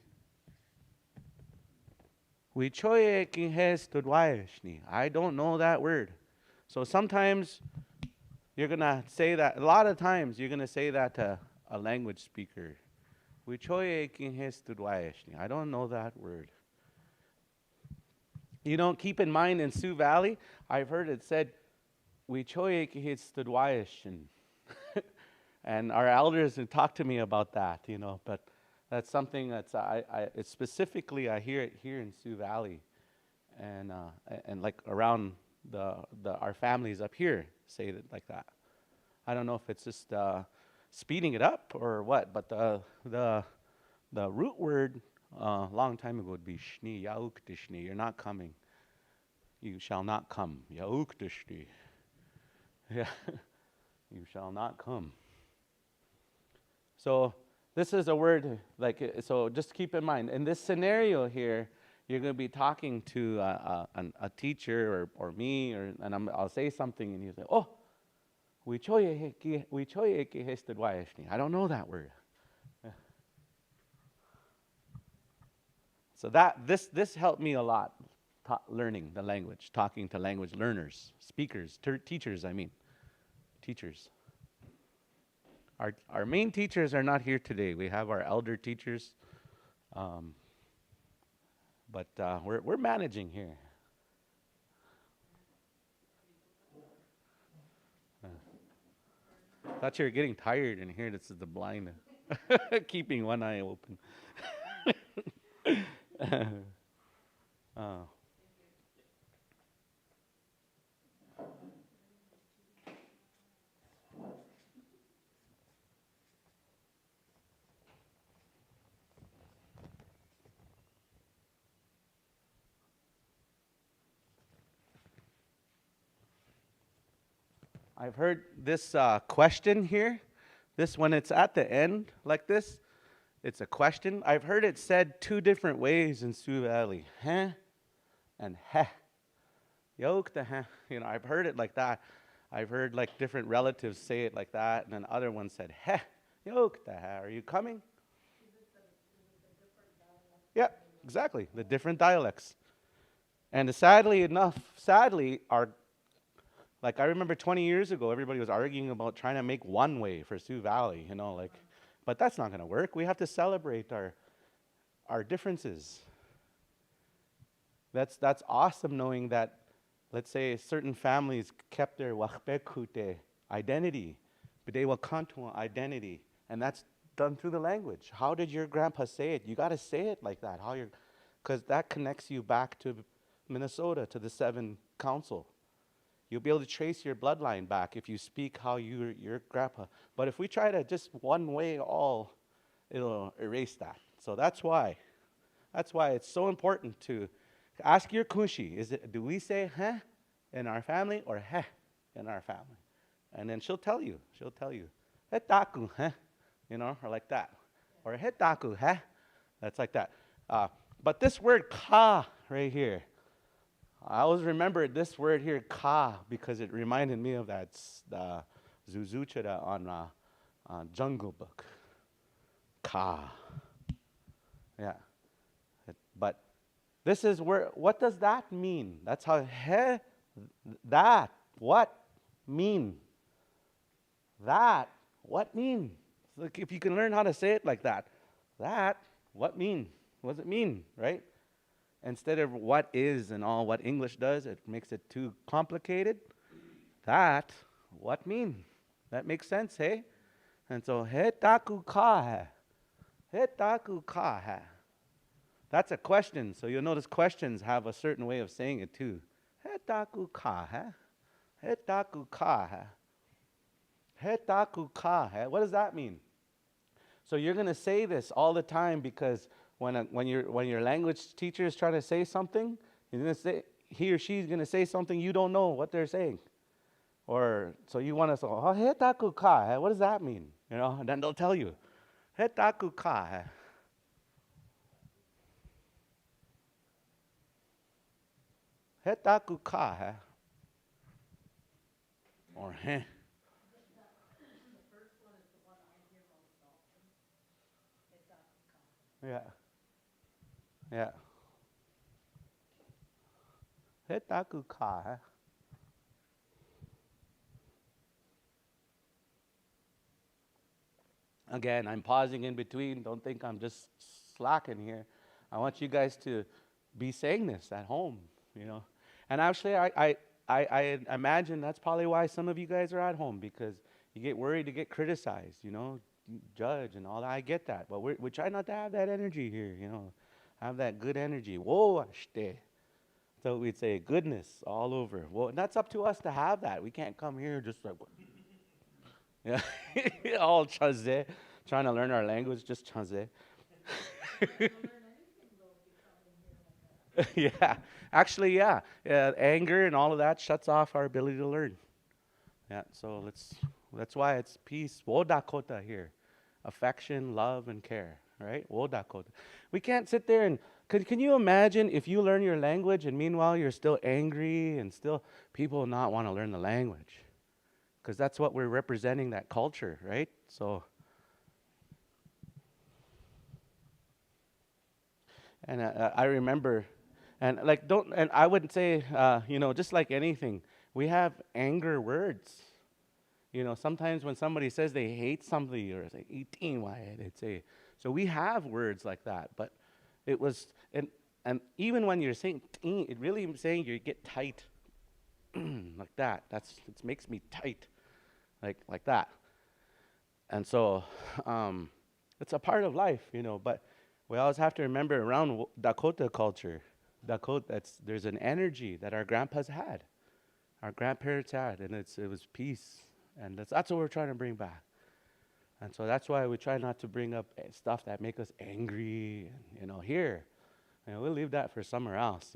We choye kin he studwaye shni. I don't know that word. So sometimes you're going to say that, a lot of times you're going to say that to a language speaker. We choye kin he studwaye shni. I don't know that word. You know, keep in mind in Sioux Valley, I've heard it said, we choye ki he studwaye shni. And our elders have talked to me about that, you know, but that's something that's, it's specifically, I hear it here in Sioux Valley, and like around our families up here say it like that. I don't know if it's just speeding it up or what, but the root word a long time ago would be shni, yaukdishni. You're not coming. You shall not come. Yaukdishni. Yeah, you shall not come. So this is a word, like, so just keep in mind, in this scenario here, you're going to be talking to a teacher or me, and I'll say something, and you say, oh, we choye ki he studwaye shni. I don't know that word. So this helped me a lot, learning the language, talking to language learners, speakers, teachers, I mean, teachers. Our main teachers are not here today. We have our elder teachers, but we're managing here. Thought you were getting tired in here. This is the blind, keeping one eye open. I've heard this question here. This, when it's at the end like this, it's a question. I've heard it said two different ways in Sioux Valley. Huh? And heh. Yoke the heh. You know, I've heard it like that. I've heard like different relatives say it like that, and then other ones said heh. Yoke the heh. Are you coming? Yeah, exactly. The different dialects. And sadly enough, like I remember 20 years ago, everybody was arguing about trying to make one way for Sioux Valley, you know, like, but that's not going to work. We have to celebrate our differences. That's awesome knowing that, let's say, certain families kept their Wahbekute identity, Bidewakantua identity, and that's done through the language. How did your grandpa say it? You got to say it like that. Because that connects you back to Minnesota, to the Seven Council. You'll be able to trace your bloodline back if you speak how your grandpa. But if we try to just one way all, it'll erase that. So that's why. That's why it's so important to ask your kunshi. Do we say heh in our family or heh in our family? And then she'll tell you. She'll tell you. Hetaku, heh? Or like that. Or hetaku, heh? That's like that. But this word ka right here, I always remembered this word here, ka, because it reminded me of that Zuzuchara on Jungle Book. Ka. Yeah. But this is where, what does that mean? That's how, that, what mean? That, what mean? Look, if you can learn how to say it like that, what mean? What does it mean, right? Instead of what is and all what English does, it makes it too complicated. That, what mean? That makes sense, hey? And so, hetaku ka, hetaku ka. That's a question, so you'll notice questions have a certain way of saying it too. Hetaku ka, hetaku ka, hetaku ka. What does that mean? So you're going to say this all the time because when your language teacher is trying to say something, he's going to say, he or she's going to say something you don't know what they're saying. Or so you want to say, oh, hetaku ka, what does that mean? And then they'll tell you, hetaku ka. Hetaku ka. Or heh. Yeah. Yeah. Hetaku ka. Again, I'm pausing in between. Don't think I'm just slacking here. I want you guys to be saying this at home, And actually, I imagine that's probably why some of you guys are at home, because you get worried to get criticized, judge and all that. I get that. But we try not to have that energy here, Have that good energy. Whoa, ashte. So we'd say goodness all over. Well, that's up to us to have that. We can't come here just like, yeah, all chaze, trying to learn our language, just chaze. Yeah, actually, yeah. Anger and all of that shuts off our ability to learn. Yeah, so that's why it's peace. Wo Dakota here. Affection, love, and care, right? Wo Dakota. We can't sit there and, can you imagine if you learn your language and meanwhile you're still angry and still people not want to learn the language? Because that's what we're representing, that culture, right? So, and I remember, and I wouldn't say, just like anything, we have anger words. Sometimes when somebody says they hate somebody or say 18, why they'd say. So we have words like that, but it was, and even when you're saying, it really saying you get tight, like that. It makes me tight, like that. And so, it's a part of life, but we always have to remember around Dakota culture, there's an energy that our grandpas had, our grandparents had, and it was peace. And that's what we're trying to bring back. And so that's why we try not to bring up stuff that make us angry. And, here, we'll leave that for somewhere else.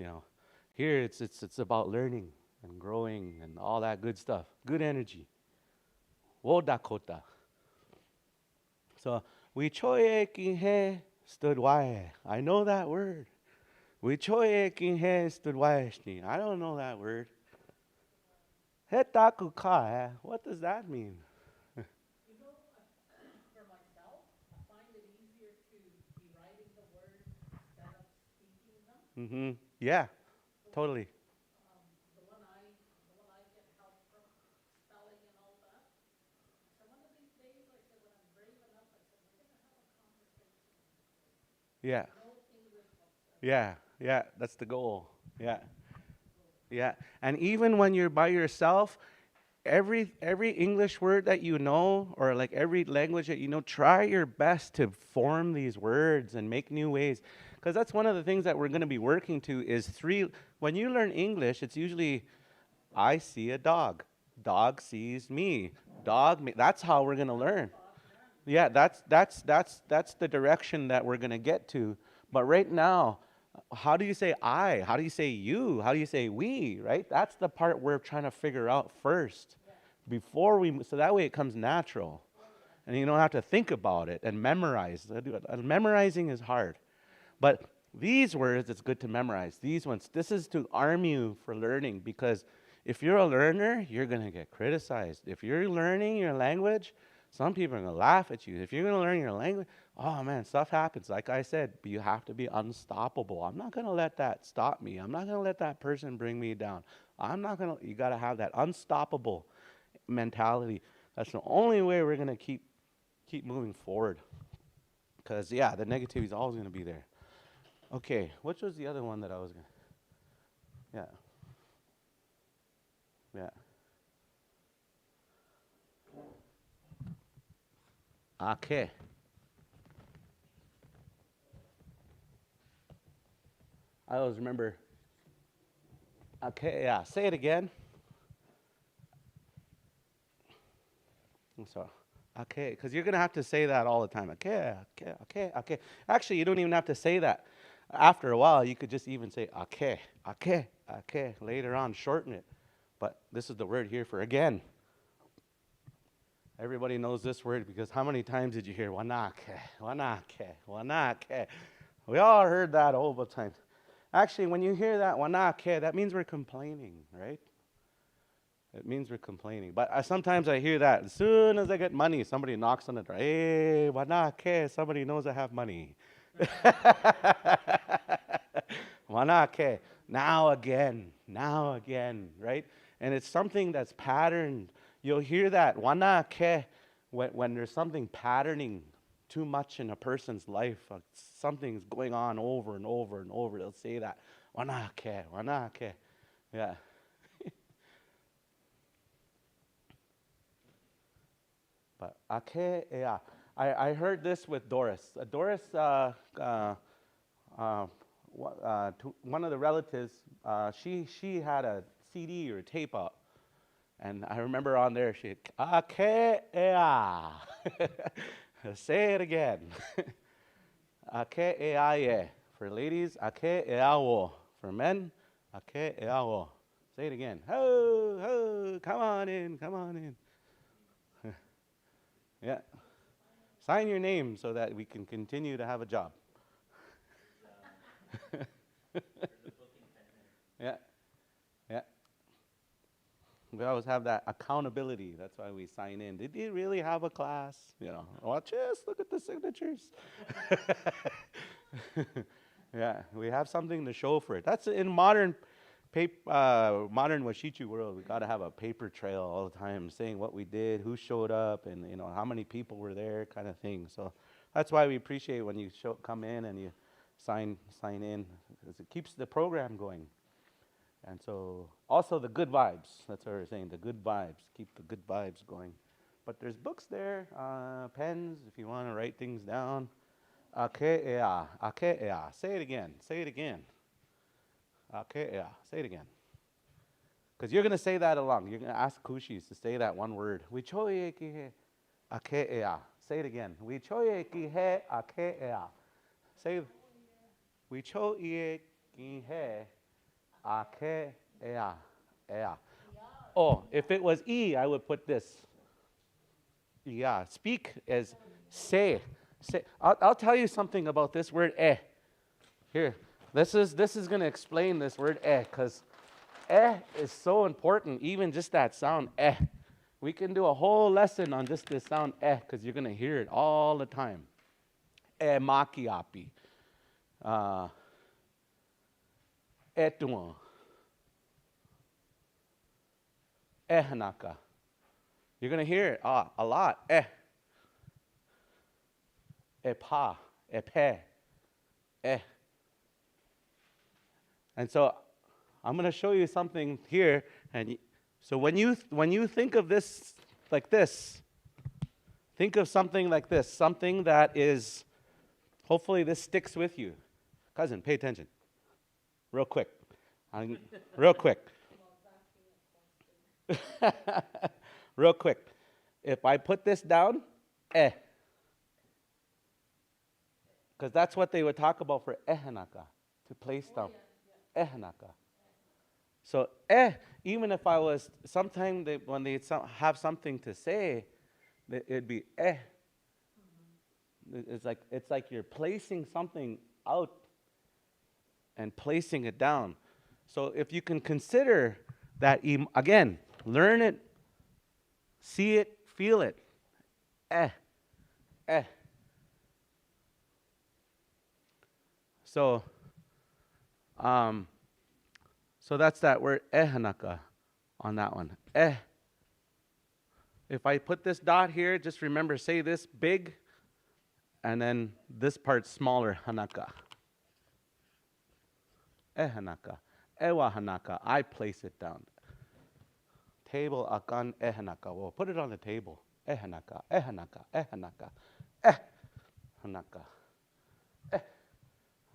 Here it's about learning and growing and all that good stuff, good energy. Wo Dakota. So we choye kinhe stood why. I know that word. We choye kinhe stood why. I don't know that word. Hetaku ka, what does that mean? For myself, I find it easier to be writing the words instead of speaking them. Mm-hmm. Yeah, totally. The one I get help from, spelling and all that. So one of these days, I said, when I'm brave enough, I said, we're going to have a conversation. Yeah. No English whatsoever. Yeah, that's the goal. Yeah. Yeah. And even when you're by yourself, every English word that you know, or like every language that you know, try your best to form these words and make new ways. Because that's one of the things that we're going to be working to is when you learn English, it's usually, I see a dog. Dog sees me. That's how we're going to learn. Yeah, that's the direction that we're gonna get to. But right now, how do you say I? How do you say you? How do you say we? Right? That's the part we're trying to figure out first, before so that way it comes natural, and you don't have to think about it and memorize. Memorizing is hard, but these words it's good to memorize. These ones, this is to arm you for learning, because if you're a learner, you're gonna get criticized. If you're learning your language, some people are going to laugh at you. If you're going to learn your language, oh man, stuff happens. Like I said, but you have to be unstoppable. I'm not going to let that stop me. I'm not going to let that person bring me down. You got to have that unstoppable mentality. That's the only way we're going to keep moving forward. Because, yeah, the negativity is always going to be there. Okay, which was the other one that I was going to? Yeah. Okay. I always remember. Okay, yeah. Say it again. So, okay, because you're gonna have to say that all the time. Okay. Actually, you don't even have to say that. After a while, you could just even say okay. Later on, shorten it. But this is the word here for again. Everybody knows this word, because how many times did you hear wanake? We all heard that all the time. Actually, when you hear that wanake, that means we're complaining, right? It means we're complaining. But sometimes I hear that. As soon as I get money, somebody knocks on the door. Hey, wanake, somebody knows I have money. Wanake, now again, right? And it's something that's patterned. You'll hear that wanake when there's something patterning too much in a person's life. Something's going on over and over and over. They'll say that wanake. Yeah. But ake, yeah. I heard this with Doris. One of the relatives, she had a CD or a tape out. And I remember on there, she ake, yeah. Say it again. Ake, yeah. For ladies, ake, eawo. For men, ake, eawo. Say it again. Ho, ho, come on in. Yeah. Sign your name so that we can continue to have a job. Yeah. We always have that accountability. That's why we sign in. Did you really have a class? Well, just look at the signatures. Yeah, we have something to show for it. That's in modern Washichu world. We got to have a paper trail all the time, saying what we did, who showed up, and how many people were there, kind of thing. So that's why we appreciate when you come in and you sign in, because it keeps the program going. And so also the good vibes. That's what we're saying. The good vibes. Keep the good vibes going. But there's books there, pens if you want to write things down. Ake'ea. Say it again. Say it again. Because you're going to say that along. You're going to ask Kushis to say that one word. Wichoye kihe ake'ea. Say it again. Wichoye kihe ake'ea. Say wichoye kihe ake'ea. Oh, if it was E, I would put this. Yeah, speak as say. I'll tell you something about this word Here, this is going to explain this word because is so important. Even just that sound We can do a whole lesson on just this sound because you're going to hear it all the time. Makiapi. Etuan. Hanaka. You're going to hear it a lot. Epa. Epe. And so I'm going to show you something here. And so when you think of this like this, think of something like this, something that is, hopefully this sticks with you. Cousin, pay attention. Real quick. Real quick. Real quick. If I put this down, because that's what they would talk about for ehanaka, to place down. Ehanaka. So even if I was, sometime when they have something to say, it'd be It's like you're placing something out and placing it down. So if you can consider that, again, learn it, see it, feel it. Eh. So, so that's that word ehanaka on that one. If I put this dot here, just remember, say this big, and then this part smaller, hanaka. Ehanaka. Ewa hanaka. I place it down. Table akan ehanaka. Well, put it on the table. Ehanaka. Ehanaka. Ehanaka. Hanaka.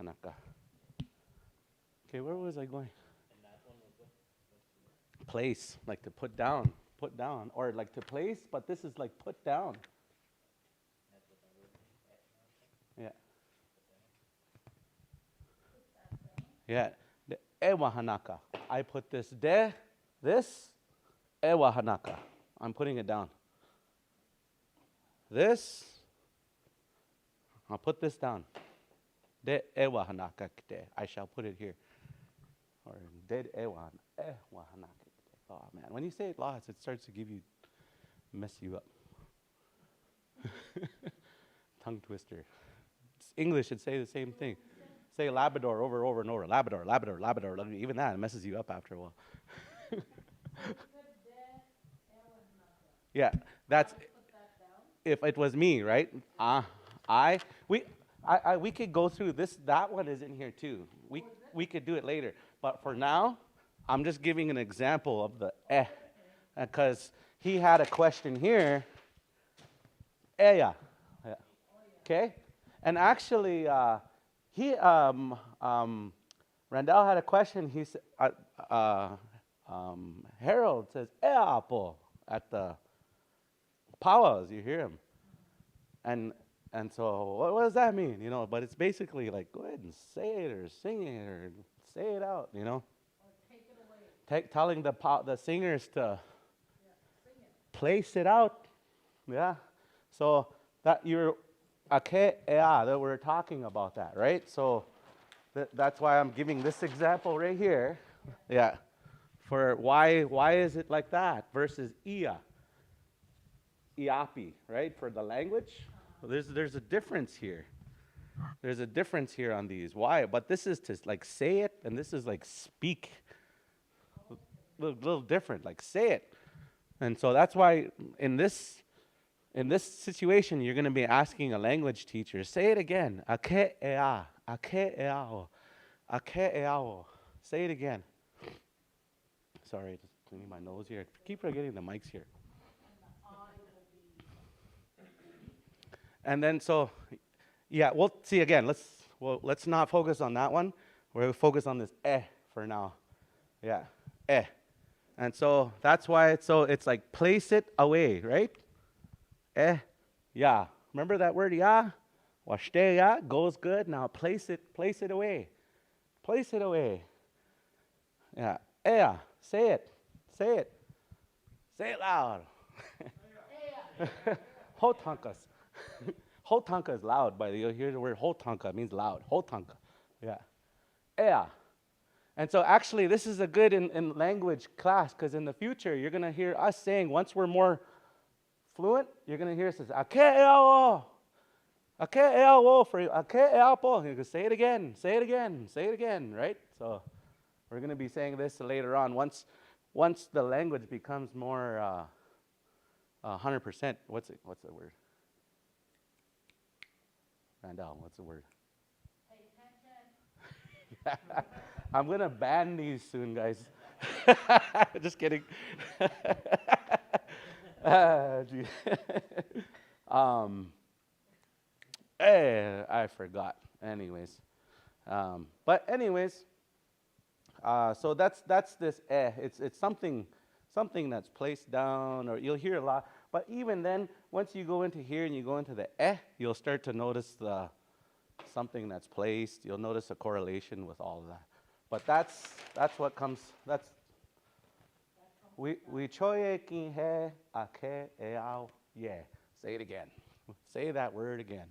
Hanaka. Okay, where was I going? And that one was what? Place, like to put down, or like to place, but this is like put down. That's what that word means. Yeah. Yeah. The ewa hanaka. I put this this, ewa hanaka. I'm putting it down. This, I'll put this down. De ewa hanaka kite. I shall put it here. Or dead ewa hanaka kite. Oh man, when you say it lots, it starts to mess you up. Tongue twister. English should say the same thing. Say Labrador over and over. Labrador. Even that messes you up after a while. Yeah, that's if it was me, right? We could go through this. That one is in here too. We could do it later. But for now, I'm just giving an example of the because he had a question here. Yeah. Okay, and actually, Randall had a question. He said, Harold says, apple at the powwows. You hear him, and so what does that mean? You know, but it's basically like go ahead and say it or sing it or say it out. You know, Or take it away. telling the singers to Sing it. place it out. Yeah, so that you're that we're talking about that, right? So that's why I'm giving this example right here. Yeah. For why is it like that versus iapi, right? For the language, there's a difference here. There's a difference here on these. Why? But this is to like say it, and this is like speak. Little different, like say it. And so that's why in this situation, you're going to be asking a language teacher, say it again. Ake ea, ake eao, ake eao. Say it again. Sorry, just cleaning my nose here. Keep forgetting the mics here. And then so, yeah, we'll see again. Let's not focus on that one. We'll focus on this for now. Yeah, And so that's why it's like place it away, right? Yeah. Remember that word ya? Washte ya goes good. Now place it away. Place it away. Yeah. Say it. Say it loud. Hotankas. Hotanka is loud, by the way. You'll hear the word hotanka. It means loud. Hotanka. Yeah. And so actually, this is a good in language class, because in the future, you're going to hear us saying, once we're more fluent, you're going to hear us say, ake eao. Ake eao for you. Ake eapo. You can say it again. Say it again, right? So we're going to be saying this later on. Once the language becomes more 100%, what's the word? Randall, what's the word? Pay attention. I'm going to ban these soon, guys. Just kidding. I forgot. Anyways. So that's this It's something that's placed down, or you'll hear a lot. But even then, once you go into here and you go into the you'll start to notice the something that's placed. You'll notice a correlation with all of that. But that's what comes. That's we choye ki he ake eao ye. Say it again. Say that word again.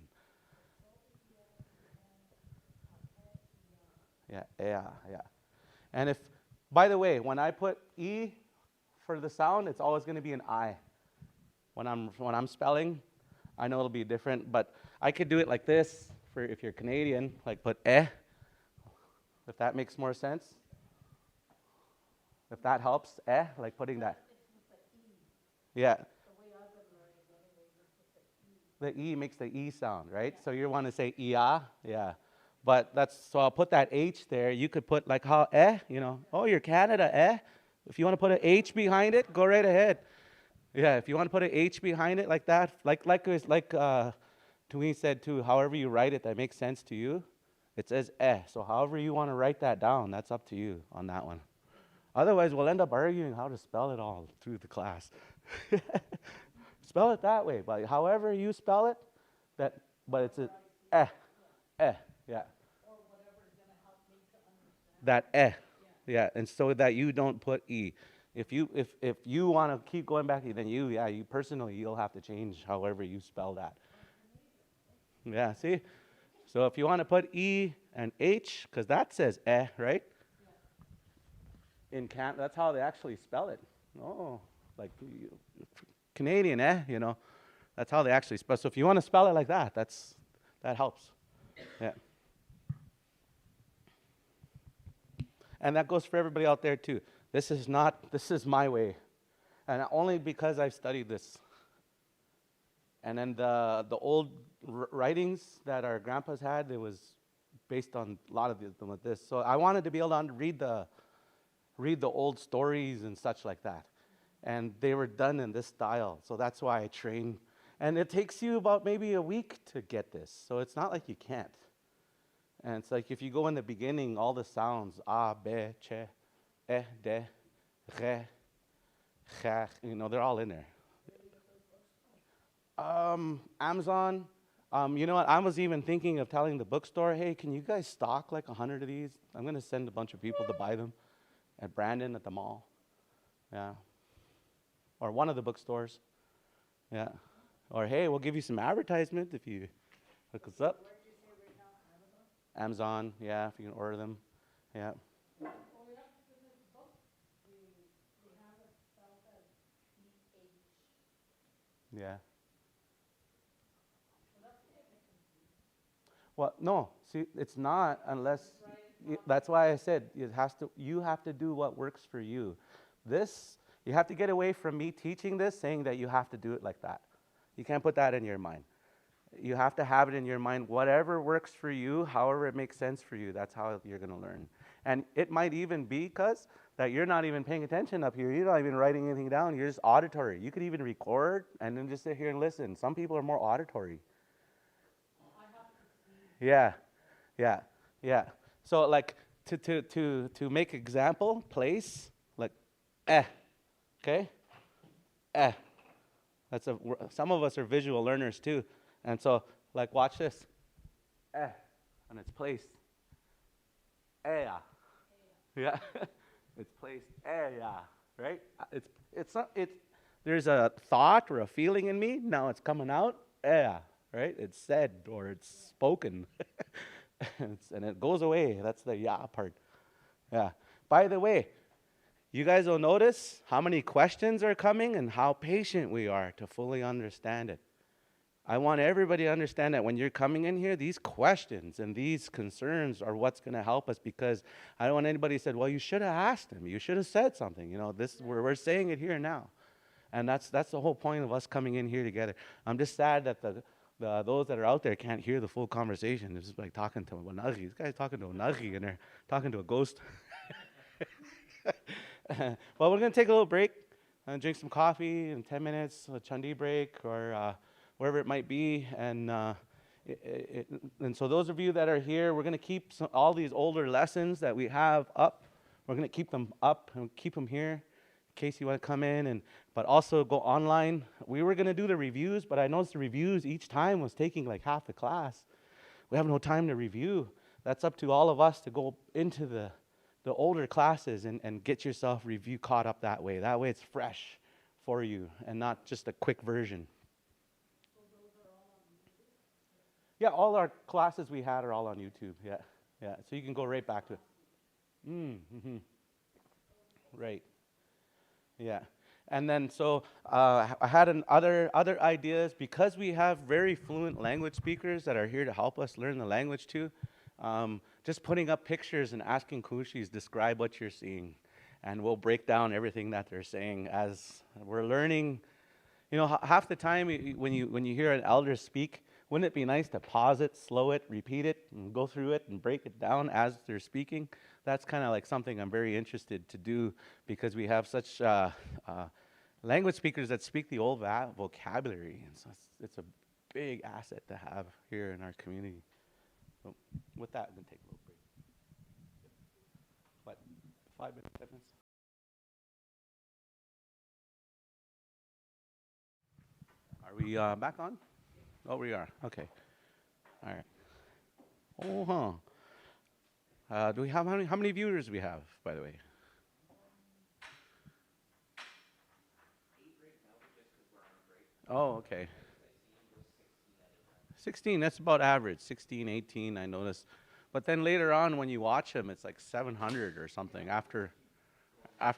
Yeah, yeah, yeah. And if, by the way, when I put E for the sound, it's always going to be an I. When I'm spelling, I know it'll be different, but I could do it like this for if you're Canadian, like put if that makes more sense. If that helps, like putting that. Yeah. The E makes the E sound, right? So you want to say ia, yeah. But so I'll put that H there. You could put like how oh, you're Canada, If you want to put an H behind it, go right ahead. Yeah, if you want to put an H behind it like that, like Tween said too, however you write it that makes sense to you, it says So however you want to write that down, that's up to you on that one. Otherwise, we'll end up arguing how to spell it all through the class. Spell it that way, but however you spell it, but it's a yeah. Or whatever is going to help me to understand. That yeah, and so that you don't put E. If you want to keep going back, then you personally, you'll have to change however you spell that. Yeah, see? So if you want to put E and H, because that says right? In that's how they actually spell it. Oh, like Canadian, That's how they actually spell. So if you want to spell it like that, that helps. Yeah. And that goes for everybody out there too. This is my way. And only because I've studied this. And then the old writings that our grandpas had, it was based on a lot of them with this. So I wanted to be able to read the old stories and such like that. And they were done in this style. So that's why I train. And it takes you about maybe a week to get this. So it's not like you can't. And it's like if you go in the beginning, all the sounds, be, che, de, re, cha, they're all in there. Amazon. You know what? I was even thinking of telling the bookstore, hey, can you guys stock like 100 of these? I'm going to send a bunch of people to buy them at Brandon at the mall. Yeah. Or one of the bookstores. Yeah. Or, hey, we'll give you some advertisement if you look us up. Where did you say right now? Amazon, yeah, if you can order them. Yeah. Well, we have to do this book. We have it spelled as PH. Yeah. So that's it. Well, no, see, it's not unless, that's why I said you have to do what works for you. You have to get away from me teaching this, saying that you have to do it like that. You can't put that in your mind. You have to have it in your mind, whatever works for you, however it makes sense for you, that's how you're going to learn. And it might even be because that you're not even paying attention up here. You're not even writing anything down. You're just auditory. You could even record and then just sit here and listen. Some people are more auditory. Yeah. So like to make example, place, like okay? Some of us are visual learners too. And so like watch this. And it's placed. Yeah. It's placed. Right? There's a thought or a feeling in me. Now it's coming out. Right? It's said or it's spoken. And it goes away. That's the part. Yeah. By the way, you guys will notice how many questions are coming and how patient we are to fully understand it. I want everybody to understand that when you're coming in here, these questions and these concerns are what's going to help us, because I don't want anybody said, well, you should have asked him. You should have said something. We're saying it here now. And that's the whole point of us coming in here together. I'm just sad that those that are out there can't hear the full conversation. It's just like talking to a nagi. This guy's talking to a nagi, and they're talking to a ghost. Well, we're going to take a little break and drink some coffee in 10 minutes, a chandi break, or wherever it might be. And so those of you that are here, we're going to keep all these older lessons that we have up. We're going to keep them up and keep them here in case you want to come in, but also go online. We were going to do the reviews, but I noticed the reviews each time was taking like half the class. we have no time to review. That's up to all of us to go into the older classes and get yourself review caught up that way. That way it's fresh for you and not just a quick version. Yeah, all our classes we had are all on YouTube. Yeah, yeah. So you can go right back to it. Mm-hmm. Right. Yeah. And then so I had other ideas because we have very fluent language speakers that are here to help us learn the language too. Just putting up pictures and asking kushis, describe what you're seeing. And we'll break down everything that they're saying as we're learning. You know, half the time when you hear an elder speak, wouldn't it be nice to pause it, slow it, repeat it, and go through it and break it down as they're speaking? That's kind of like something I'm very interested to do because we have such language speakers that speak the old vocabulary. And so it's a big asset to have here in our community. So with that, I'm going to take a little break. What, 5 minutes, 10 minutes? Are we back on? Oh, we are. Okay. All right. Oh, huh. Do we have how many viewers do we have, by the way? 8 right now, just because we're on break. Oh, okay. 16, that's about average. 16, 18, I noticed. But then later on, when you watch them, it's like 700 or something after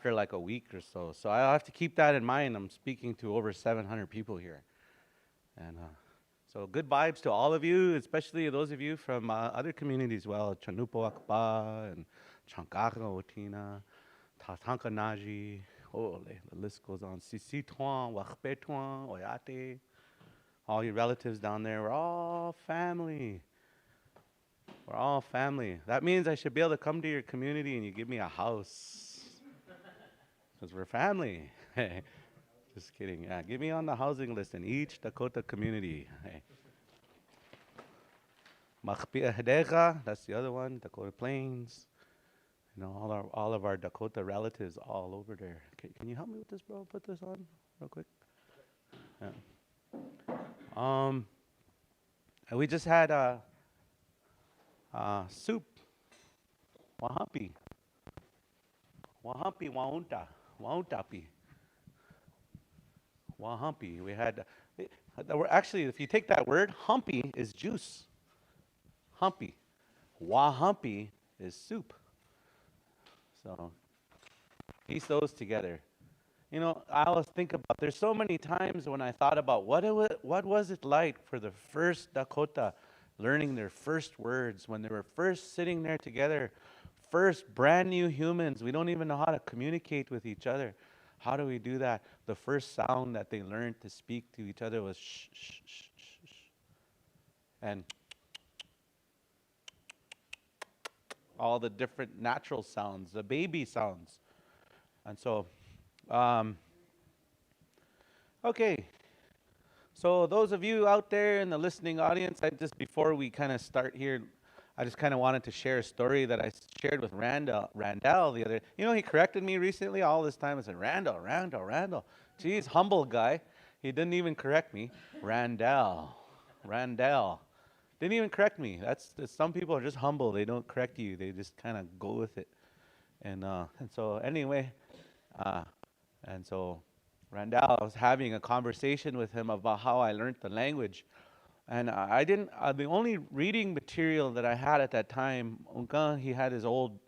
like a week or so. So I'll have to keep that in mind. I'm speaking to over 700 people here. And so good vibes to all of you, especially those of you from other communities, well, Chanupo Akpa and Chankaka Otina, Tatanka Naji, the list goes on. Sisituan, Wakpetuan, Oyate, all your relatives down there, we're all family. We're all family. That means I should be able to come to your community and you give me a house. Because we're family. Just kidding. Yeah, get me on the housing list in each Dakota community. Hey. Machpia Hedega, that's the other one. Dakota Plains. You know, all of our Dakota relatives all over there. Can you help me with this, bro? Put this on real quick. Yeah. And we just had soup. Wahampi. Wahampi waunta. Wauntapi. Wahampi. We had, actually, if you take that word, humpy is juice. Humpy. Wahampi is soup. So, piece those together. You know, I always think about, there's so many times when I thought about what was it like for the first Dakota learning their first words, when they were first sitting there together, first brand new humans. We don't even know how to communicate with each other. How do we do that? The first sound that they learned to speak to each other was shh, shh, shh, shh, shh. And all the different natural sounds, the baby sounds. And so, okay. So those of you out there in the listening audience, before we kind of start here, I just kind of wanted to share a story that I shared with Randall the other. You know, he corrected me recently. All this time I said, Randall. Geez, humble guy. He didn't even correct me. Randall. Didn't even correct me. That's some people are just humble. They don't correct you. They just kind of go with it. And so anyway, and so Randall, I was having a conversation with him about how I learned the language. And I didn't, the only reading material that I had at that time, he had his old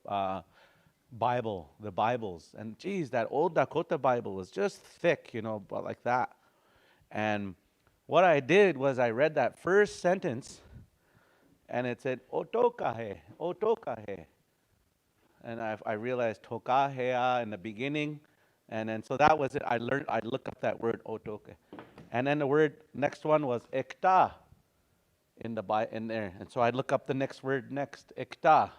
Bible, the Bibles. And geez, that old Dakota Bible was just thick, you know, but like that. And what I did was I read that first sentence, and it said, Otokahe. And I realized Tokahea in the beginning. And then, so that was it. I looked up that word, Otoke. And then the word, next one was Ekta in there. And so I look up the next word next, Ekta.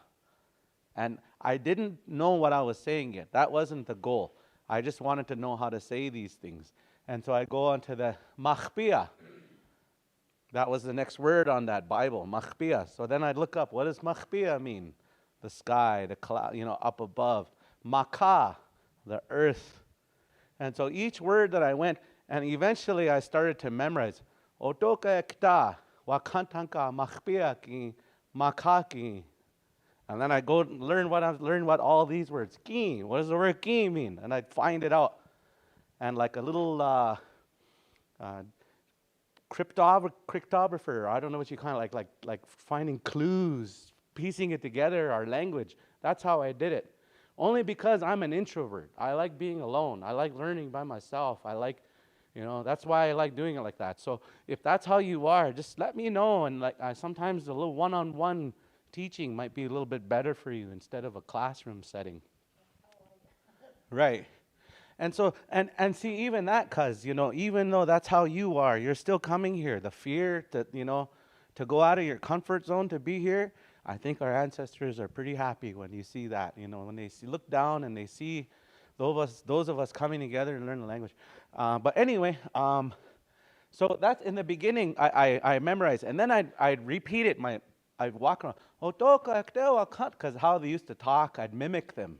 And I didn't know what I was saying yet. That wasn't the goal. I just wanted to know how to say these things. And so I go on to the Machpia. That was the next word on that Bible, Machpia. So then I'd look up, what does Machpia mean? The sky, the cloud, you know, up above. Maka, the earth. And so each word that I went, and eventually I started to memorize. Otoka ekta. Wakantanka machpiaki makaki. And then I go learn what all these words. Ki. What does the word ki mean? And I'd find it out. And like a little cryptographer, I don't know what you kind of like finding clues, piecing it together, our language. That's how I did it. Only because I'm an introvert. I like being alone. I like learning by myself. I like, that's why I like doing it like that. So if that's how you are, just let me know. And like sometimes a little one-on-one teaching might be a little bit better for you instead of a classroom setting. Right. And so, and see, even that, cuz, even though that's how you are, you're still coming here. The fear that, to go out of your comfort zone to be here, I think our ancestors are pretty happy when you see that, when they look down and they see those of us coming together and learn the language. But anyway, so that's in the beginning, I memorized, and then I'd repeat it. I'd walk around, because how they used to talk, I'd mimic them.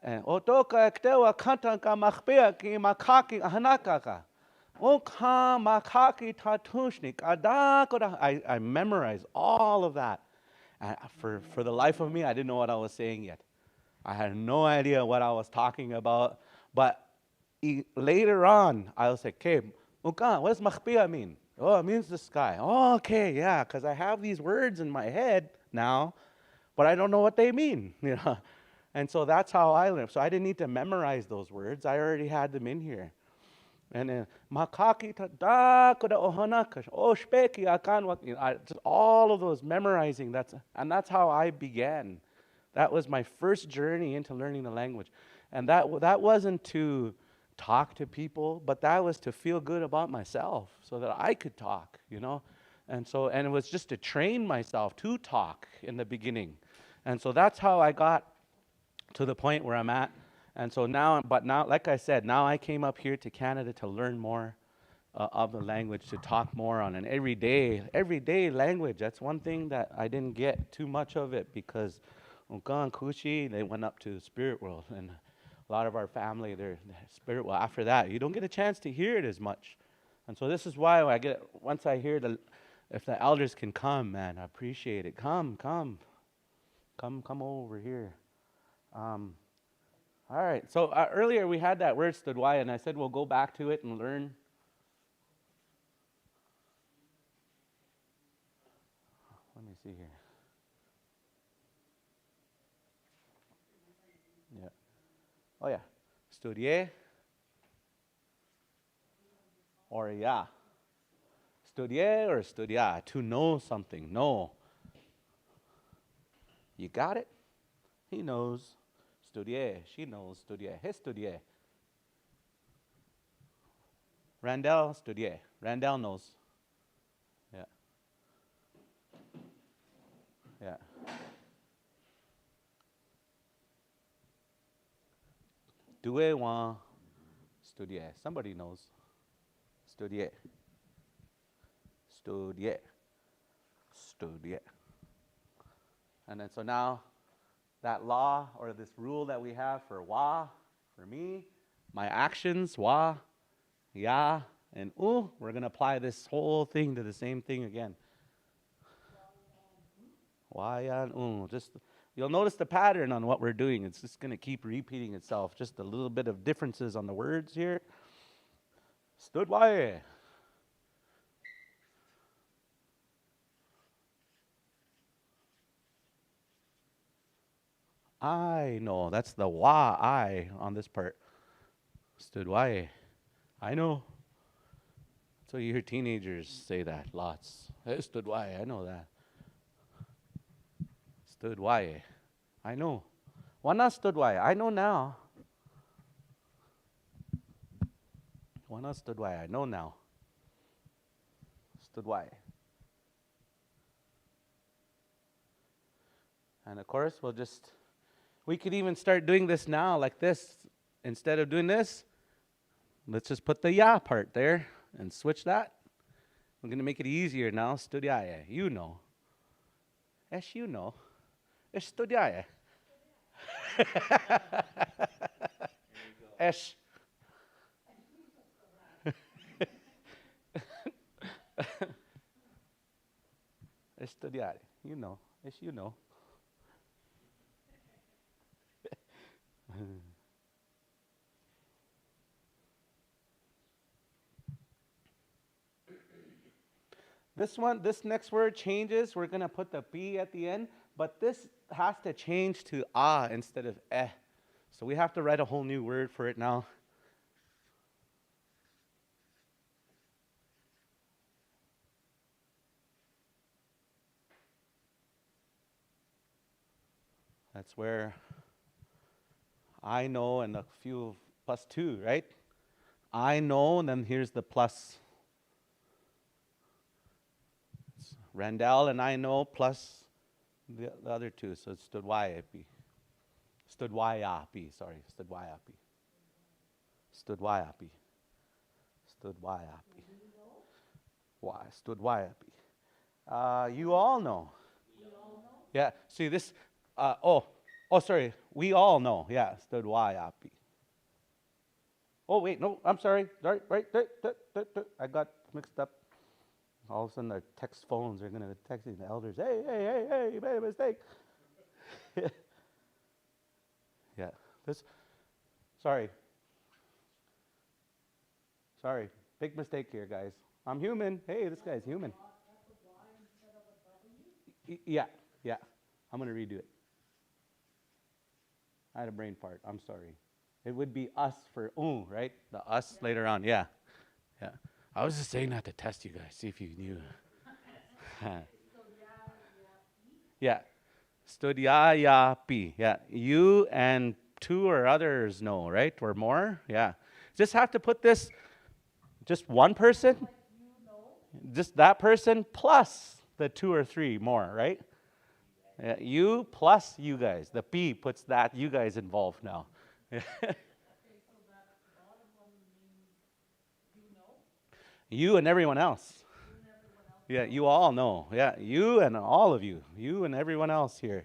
Otoka ektewa kantanka machbea ki makaki ahanakaka. Oka makaki tatushnik adakoda. I memorized all of that. For the life of me, I didn't know what I was saying yet. I had no idea what I was talking about. But later on, I was like, okay, what does machbea mean? Oh, it means the sky. Oh, okay, yeah, because I have these words in my head now, but I don't know what they mean, And so that's how I learned. So I didn't need to memorize those words. I already had them in here. And then makaki ta koda ohanakash oshpeki akan just all of those memorizing. That's how I began. That was my first journey into learning the language. And that wasn't to talk to people, but that was to feel good about myself so that I could talk, And it was just to train myself to talk in the beginning. And so that's how I got to the point where I'm at. And so now, like I said, now I came up here to Canada to learn more of the language, to talk more on an everyday language. That's one thing that I didn't get too much of it because Unka and Kushi, they went up to the spirit world. And a lot of our family, they're spirit world. After that, you don't get a chance to hear it as much. And so this is why once I hear if the elders can come, man, I appreciate it. Come over here. All right, so earlier we had that word studwai, and I said we'll go back to it and learn. Let me see here. Yeah. Oh, yeah. Studier or yeah. Studier or studia, to know something. No. You got it? He knows. Studier. She knows. Studier. He studier. Randall studier. Randall knows. Yeah. Yeah. Due wan studier. Somebody knows. Studier. Studier. Studier. And then so now that law or this rule that we have for wa, for me, my actions, wa, ya, and we're going to apply this whole thing to the same thing again. Wa, ya, and just, you'll notice the pattern on what we're doing. It's just going to keep repeating itself. Just a little bit of differences on the words here. Stood why. I know. That's the wa, I on this part. Stood why. I know. So you hear teenagers say that lots. Hey, stood why. I know that. Stood why. I know. Wana stood why. I know now. Wana stood why. I know now. Stood why. And of course, we could even start doing this now like this. Instead of doing this, let's just put the ya part there and switch that. I'm going to make it easier now. Studiaye. You know. Esh, you know. Esh studiaye. Esh. Estudiare. You know. Yes, you know. This next word changes. We're going to put the B at the end, but this has to change to ah instead of eh. So we have to write a whole new word for it now. That's where I know and a few plus two, right? I know, and then here's the plus. It's Randall and I know plus the other two, so it's Studwayapi. Studwayapi, sorry, Studwayapi. Studwayapi. Studwayapi. Why? Studwayapi. You all know. Yeah, see this, sorry, we all know, yeah, Studwayapi. Oh, wait, no, I'm sorry. Right, I got mixed up. All of a sudden, our text phones are going to text the elders, hey, you made a mistake. Yeah, sorry, big mistake here, guys. I'm human. Hey, this guy's human. Yeah, I'm going to redo it. I had a brain fart. I'm sorry. It would be us for right? The us later on. Yeah. I was just saying that to test you guys, see if you knew. Yeah. Studyayapi. Yeah. You and two or others know, right? Or more. Yeah. Just have to put this, just one person, just that person plus the two or three more, right? You plus you guys. The P puts that you guys involved now. You and everyone else. Yeah, you all know. Yeah, you and all of you. You and everyone else here.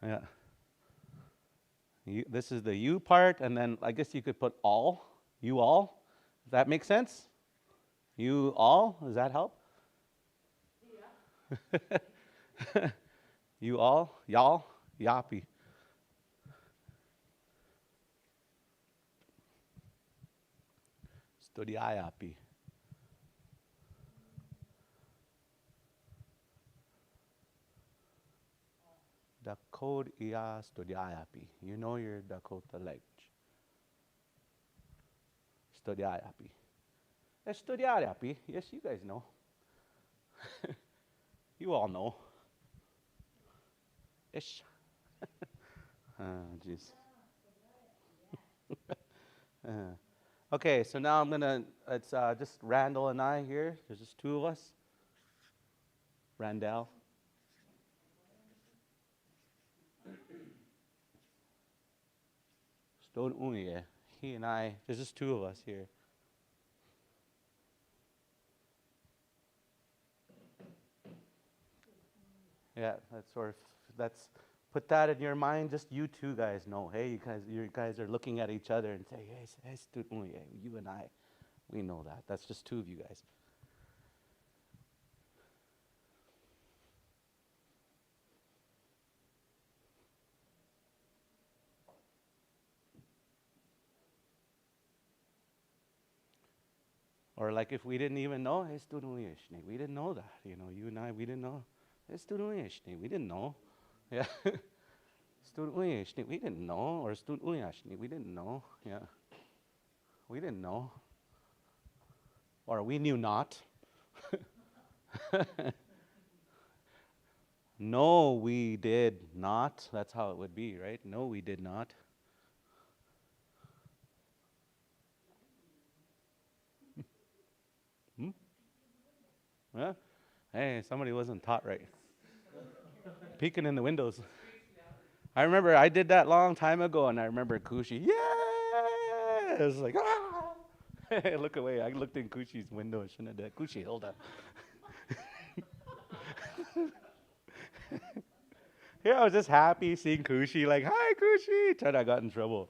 Yeah. This is the you part, and then I guess you could put all. You all. Does that make sense? You all. Does that help? Yeah. You all. Y'all. Yappy. Studiayapi. Dakota studiayapi. You know your Dakota language. Studiayapi. Studiayapi. Yes, you guys know. You all know. Ish. Jeez. Okay, so now it's just Randall and I here. There's just two of us. Randall. He and I, there's just two of us here. Yeah, put that in your mind. Just you two guys know. Hey, you guys are looking at each other and say, hey, you and I, we know that. That's just two of you guys. Or like if we didn't even know, we didn't know that. You know, you and I, we didn't know. We didn't know. Yeah. We didn't know. Or we didn't know. Yeah. We didn't know. Or we knew not. No, we did not. That's how it would be, right? No, we did not. Yeah? Hey, somebody wasn't taught right. Peeking in the windows. I remember I did that long time ago, and I remember Kushi, yeah! It was like, ah! Look away. I looked in Kushi's window. I shouldn't have done. Kushi, hold up. Yeah, I was just happy seeing Kushi, like, hi, Kushi. Then I got in trouble.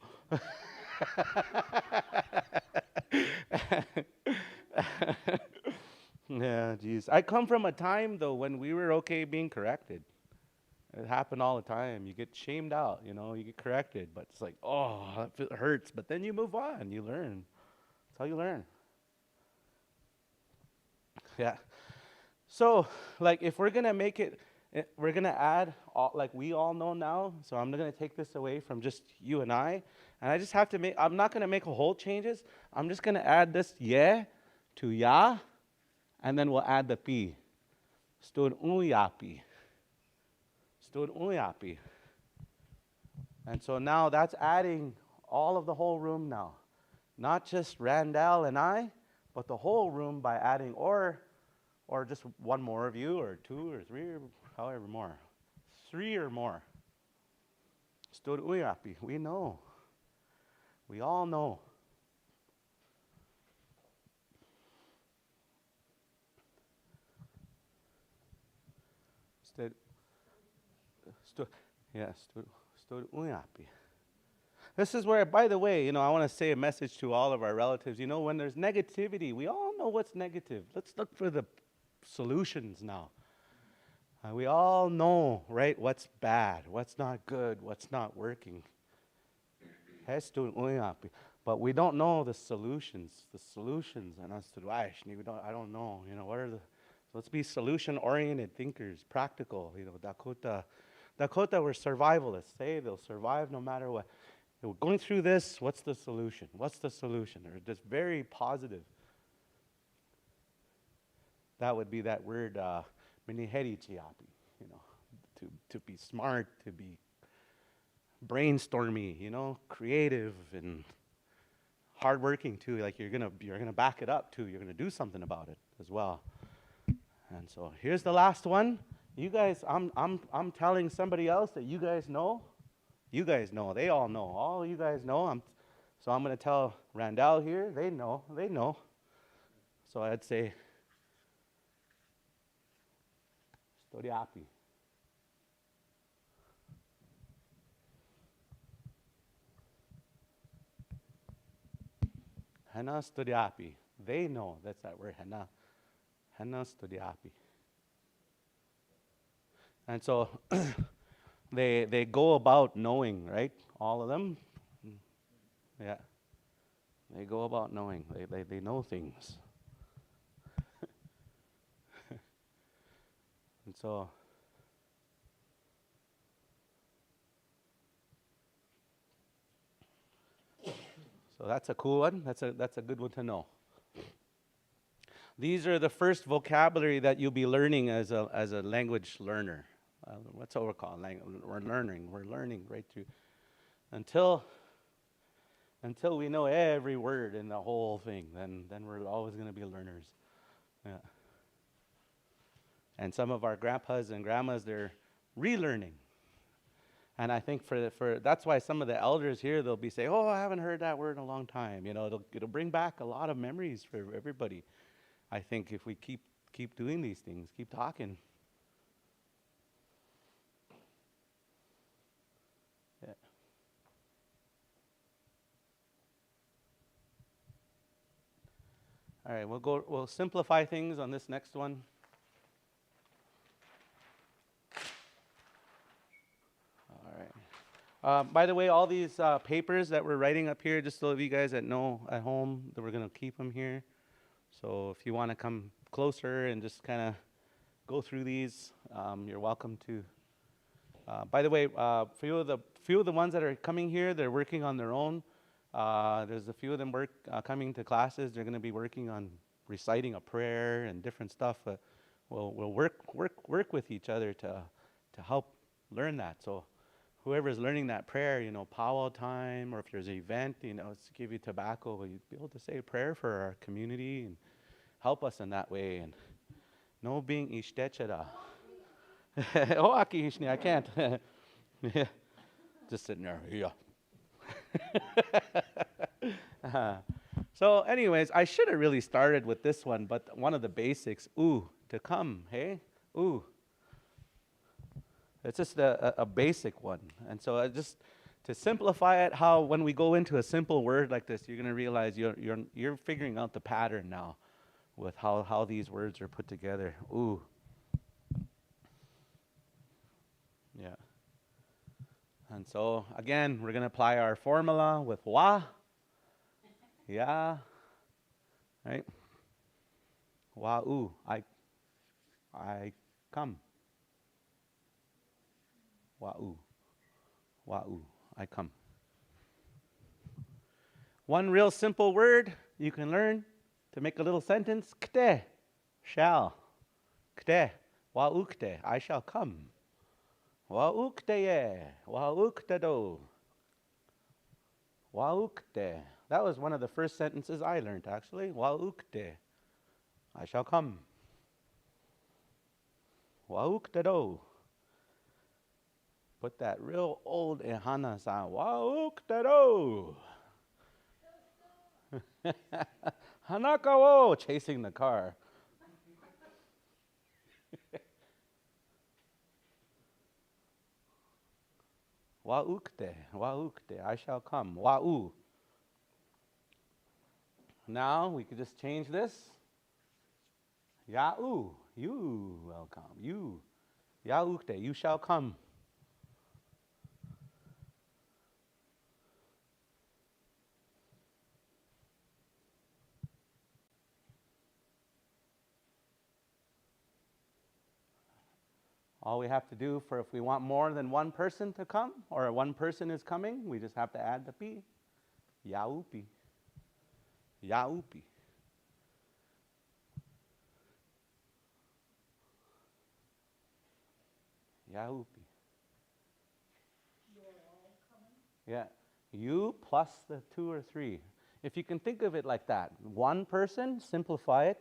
Yeah, geez. I come from a time though when we were okay being corrected. It happened all the time. You get shamed out, you get corrected, but it's like, oh, it hurts. But then you move on, you learn. That's how you learn. Yeah. So, like, if we're gonna make it, we're gonna add, all, like we all know now. So I'm gonna take this away from just you and I just have to make. I'm not gonna make a whole changes. I'm just gonna add this yeah to ya, and then we'll add the pi. Stud uyapi. Stud uyapi. And so now that's adding all of the whole room now. Not just Randall and I, but the whole room by adding or just one more of you, or two or three, or however more. Three or more. Stud uyapi. We know. We all know. Stud uyapi. This is where, by the way, I want to say a message to all of our relatives. When there's negativity, we all know what's negative. Let's look for the solutions now. We all know, right, what's bad, what's not good, what's not working. But we don't know the solutions. And I don't know. What are the? So let's be solution-oriented thinkers, practical. Dakota were survivalists. They'll survive no matter what. We're going through this. What's the solution? They're just very positive. That would be that word, miniheri chiapi, to be smart, to be brainstormy, creative and hardworking too. Like you're gonna back it up too. You're gonna do something about it as well. And so here's the last one. You guys, I'm telling somebody else that you guys know. You guys know. They all know. All you guys know. So I'm gonna tell Randall here. They know. So I'd say Storiapi. Hana Storiapi. They know. That's that word, Hana. Hana Storiapi. And so they go about knowing, right? All of them. Yeah. They go about knowing. They know things. And so that's a cool one. That's a good one to know. These are the first vocabulary that you'll be learning as a language learner. That's what we're called. We're learning right through until we know every word in the whole thing. Then we're always going to be learners. Yeah. And some of our grandpas and grandmas, they're relearning. And I think for that's why some of the elders here, they'll be saying, "Oh, I haven't heard that word in a long time." It'll bring back a lot of memories for everybody. I think if we keep doing these things, keep talking. Yeah. All right, we'll simplify things on this next one. By the way, all these papers that we're writing up here, just so of you guys that know at home, that we're going to keep them here. So if you want to come closer and just kind of go through these, you're welcome to. By the way, few of the ones that are coming here, they're working on their own. There's a few of them coming to classes. They're going to be working on reciting a prayer and different stuff. We'll work with each other to help learn that. So whoever's learning that prayer, powwow time, or if there's an event, it's to give you tobacco, you'd be able to say a prayer for our community and help us in that way. And no being ishtechera. Oh, I can't. Yeah. Just sitting there. Yeah. So anyways, I should have really started with this one, but one of the basics, to come, hey? It's just a basic one. And so just to simplify it, how when we go into a simple word like this, you're going to realize you're figuring out the pattern now, with how these words are put together. Ooh. Yeah. And so again, we're gonna apply our formula with wa. Yeah. Right? Wa ooh. I come. Wa ooh. Wa ooh. I come. One real simple word you can learn to make a little sentence. Kte. Shall. Kte. Wa ukte. I shall come. Wa ukteye. Wa uktado. Wa ukte. That was one of the first sentences I learned, actually. Wa ukte. I shall come. Wa uktado. Put that real old ehana sound. Wa uktado. Hanaka wo. Chasing the car. Wa ukte, I shall come. Wa u. Now we could just change this. Ya u, you will come. You. Ya ukte, you shall come. All we have to do for if we want more than one person to come, or one person is coming, we just have to add the P. Yaupi. Yaupi. Yaupi. Yeah. You plus the 2 or 3. If you can think of it like that, one person, simplify it,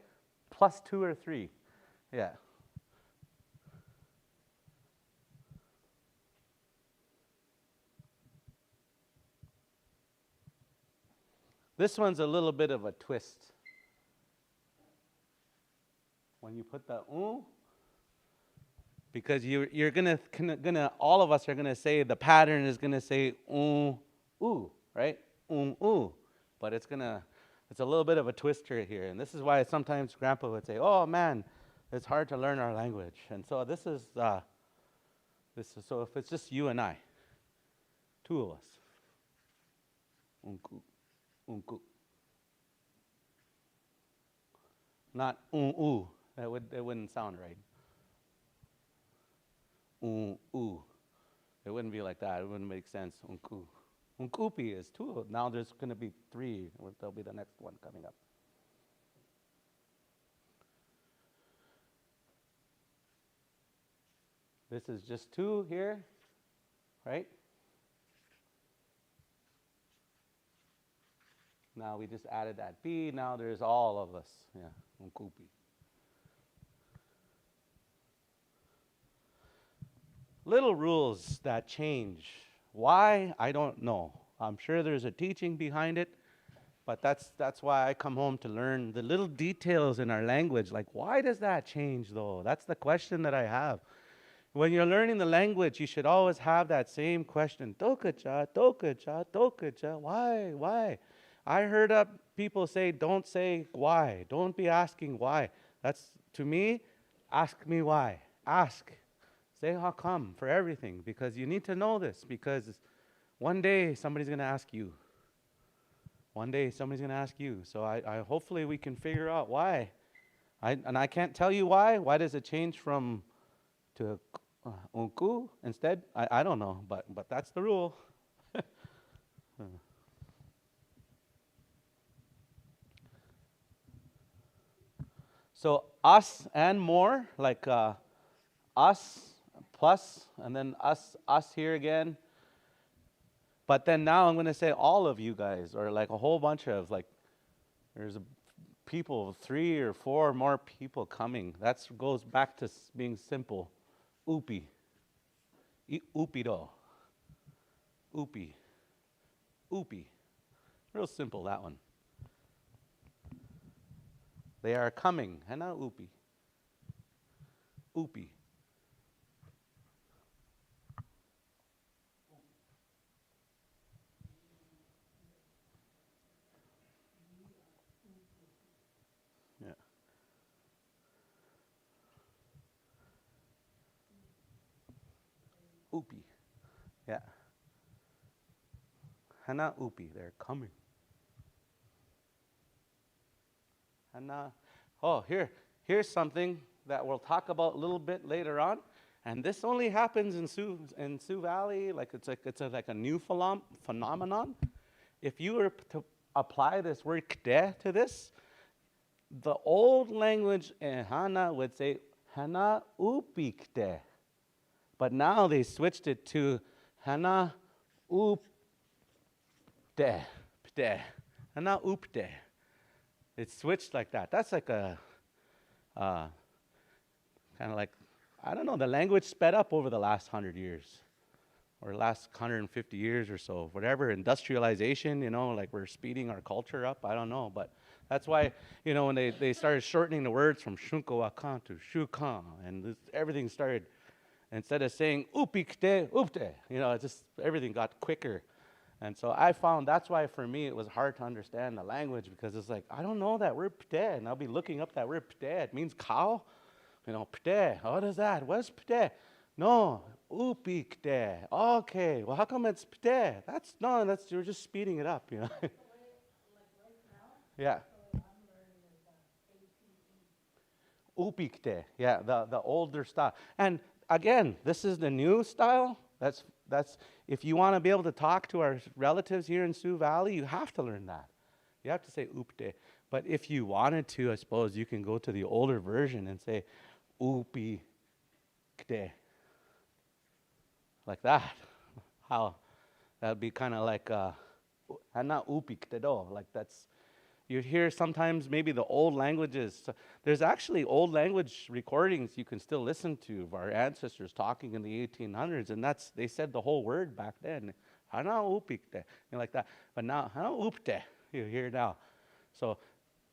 plus 2 or 3. Yeah. This one's a little bit of a twist. When you put the because you're gonna all of us are gonna say the pattern is gonna say right? But it's a little bit of a twister here, and this is why sometimes Grandpa would say, "Oh man, it's hard to learn our language." And so this is so if it's just you and I, 2 of us, unku. Unku. Not That wouldn't sound right. It wouldn't be like that. It wouldn't make sense. Unku. Unkupi is 2. Now there's going to be 3. There'll be the next one coming up. This is just 2 here, right? Now we just added that B. Now there's all of us. Yeah, unkupi. Little rules that change. Why? I don't know. I'm sure there's a teaching behind it, but that's why I come home to learn the little details in our language. Like, why does that change, though? That's the question that I have. When you're learning the language, you should always have that same question. Tokacha, tokacha, tokacha. Why? I heard people say, don't say why. Don't be asking why. That's, to me, ask me why. Ask. Say how come for everything, because you need to know this, because one day somebody's going to ask you. One day somebody's going to ask you. So I hopefully we can figure out why. And I can't tell you why. Why does it change from to unku instead? I don't know, but that's the rule. So us and more, like us plus, and then us here again. But then now I'm going to say all of you guys, or like a whole bunch of, like, there's people, 3 or 4 more people coming. That goes back to being simple. Upi. Upido. Upi. Upi. Real simple, that one. They are coming. Hana upi. Upi. Yeah. Upi. Yeah. Hana upi, they're coming. Hana. Oh, here's something that we'll talk about a little bit later on. And this only happens in Sioux Valley, like it's like a new phenomenon. If you were to apply this word kde to this, the old language in Hana would say Hana upi kde. But now they switched it to Hana upde. Pde. Hana upde. It's switched like that. That's like a kind of like, I don't know, the language sped up over the last 100 years or last 150 years or so, whatever, industrialization, like we're speeding our culture up, I don't know. But that's why, when they started shortening the words from shunko akan to shukan, and everything started, instead of saying upikte, upte, it just, everything got quicker. And so I found that's why for me it was hard to understand the language, because it's like, I don't know that word pte, and I'll be looking up that word pte. It means cow. Pte, what is that? What's pte? No, upikte. Okay, well, how come it's pte? You're just speeding it up, The way, like right now, Yeah. the way I'm learning is APE. Upikte, yeah, the older style. And again, this is the new style. That's if you want to be able to talk to our relatives here in Sioux Valley, you have to learn that. You have to say upte. But if you wanted to, I suppose you can go to the older version and say upikte. Like that. How that'd be kind of like not upikte do. Like that's, you hear sometimes maybe the old languages. There's actually old language recordings you can still listen to of our ancestors talking in the 1800s, and they said the whole word back then. Hana upikte, like that. But now hana upte, you hear now. So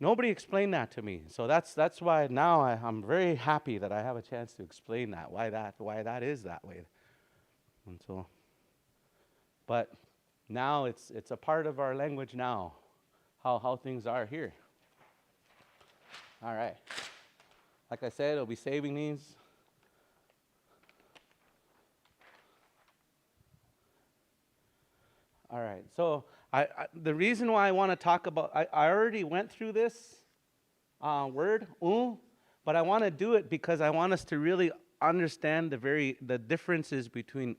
nobody explained that to me. So that's why now I'm very happy that I have a chance to explain that, why that is that way. And so, but now it's a part of our language now. How things are here. All right. Like I said, I'll be saving these. All right. So the reason why I want to talk about, I already went through this word, but I want to do it because I want us to really understand the differences between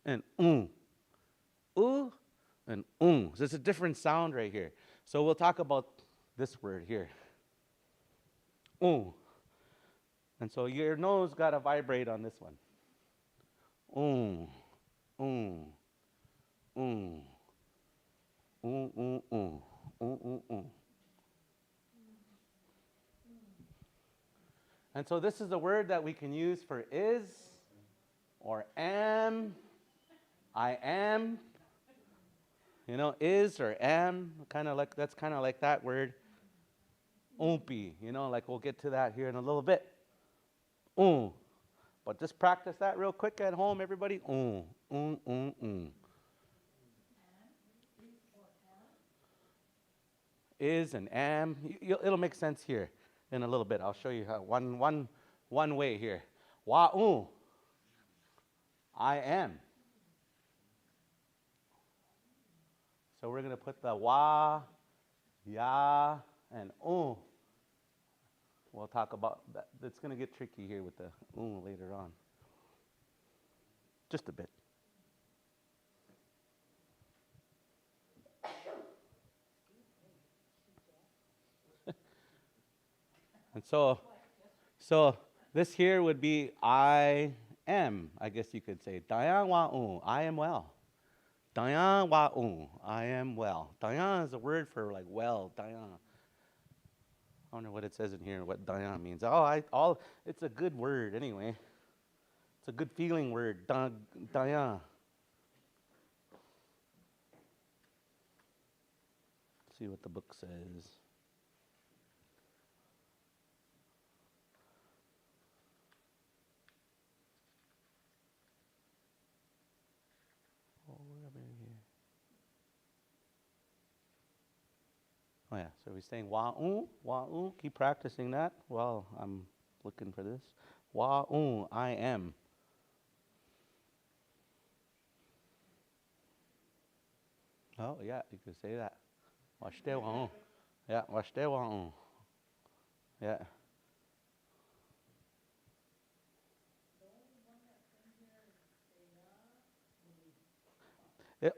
and and So it's a different sound right here. So we'll talk about this word here. And so your nose got to vibrate on this one. And so this is a word that we can use for is or am, I am. Is or am, that's kind of like that word. Umpi, like we'll get to that here in a little bit. But just practice that real quick at home, everybody. Is and am. It'll make sense here in a little bit. I'll show you how one way here. Wa I am. So we're going to put the wa, ya, and We'll talk about that. It's going to get tricky here with the later on. Just a bit. And so this here would be I am, I guess you could say. Dayan wa I am well. Dayan wa I am well. Dayan is a word for like well, dayan. I wonder what it says in here, what dayan means. It's a good word anyway. It's a good feeling word, dayan. Let's see what the book says. Oh yeah, so we're saying wa'u, keep practicing that while I'm looking for this. Wa'u, I am. Oh, yeah, you could say that. Washte wa. Yeah, washte wa. Yeah.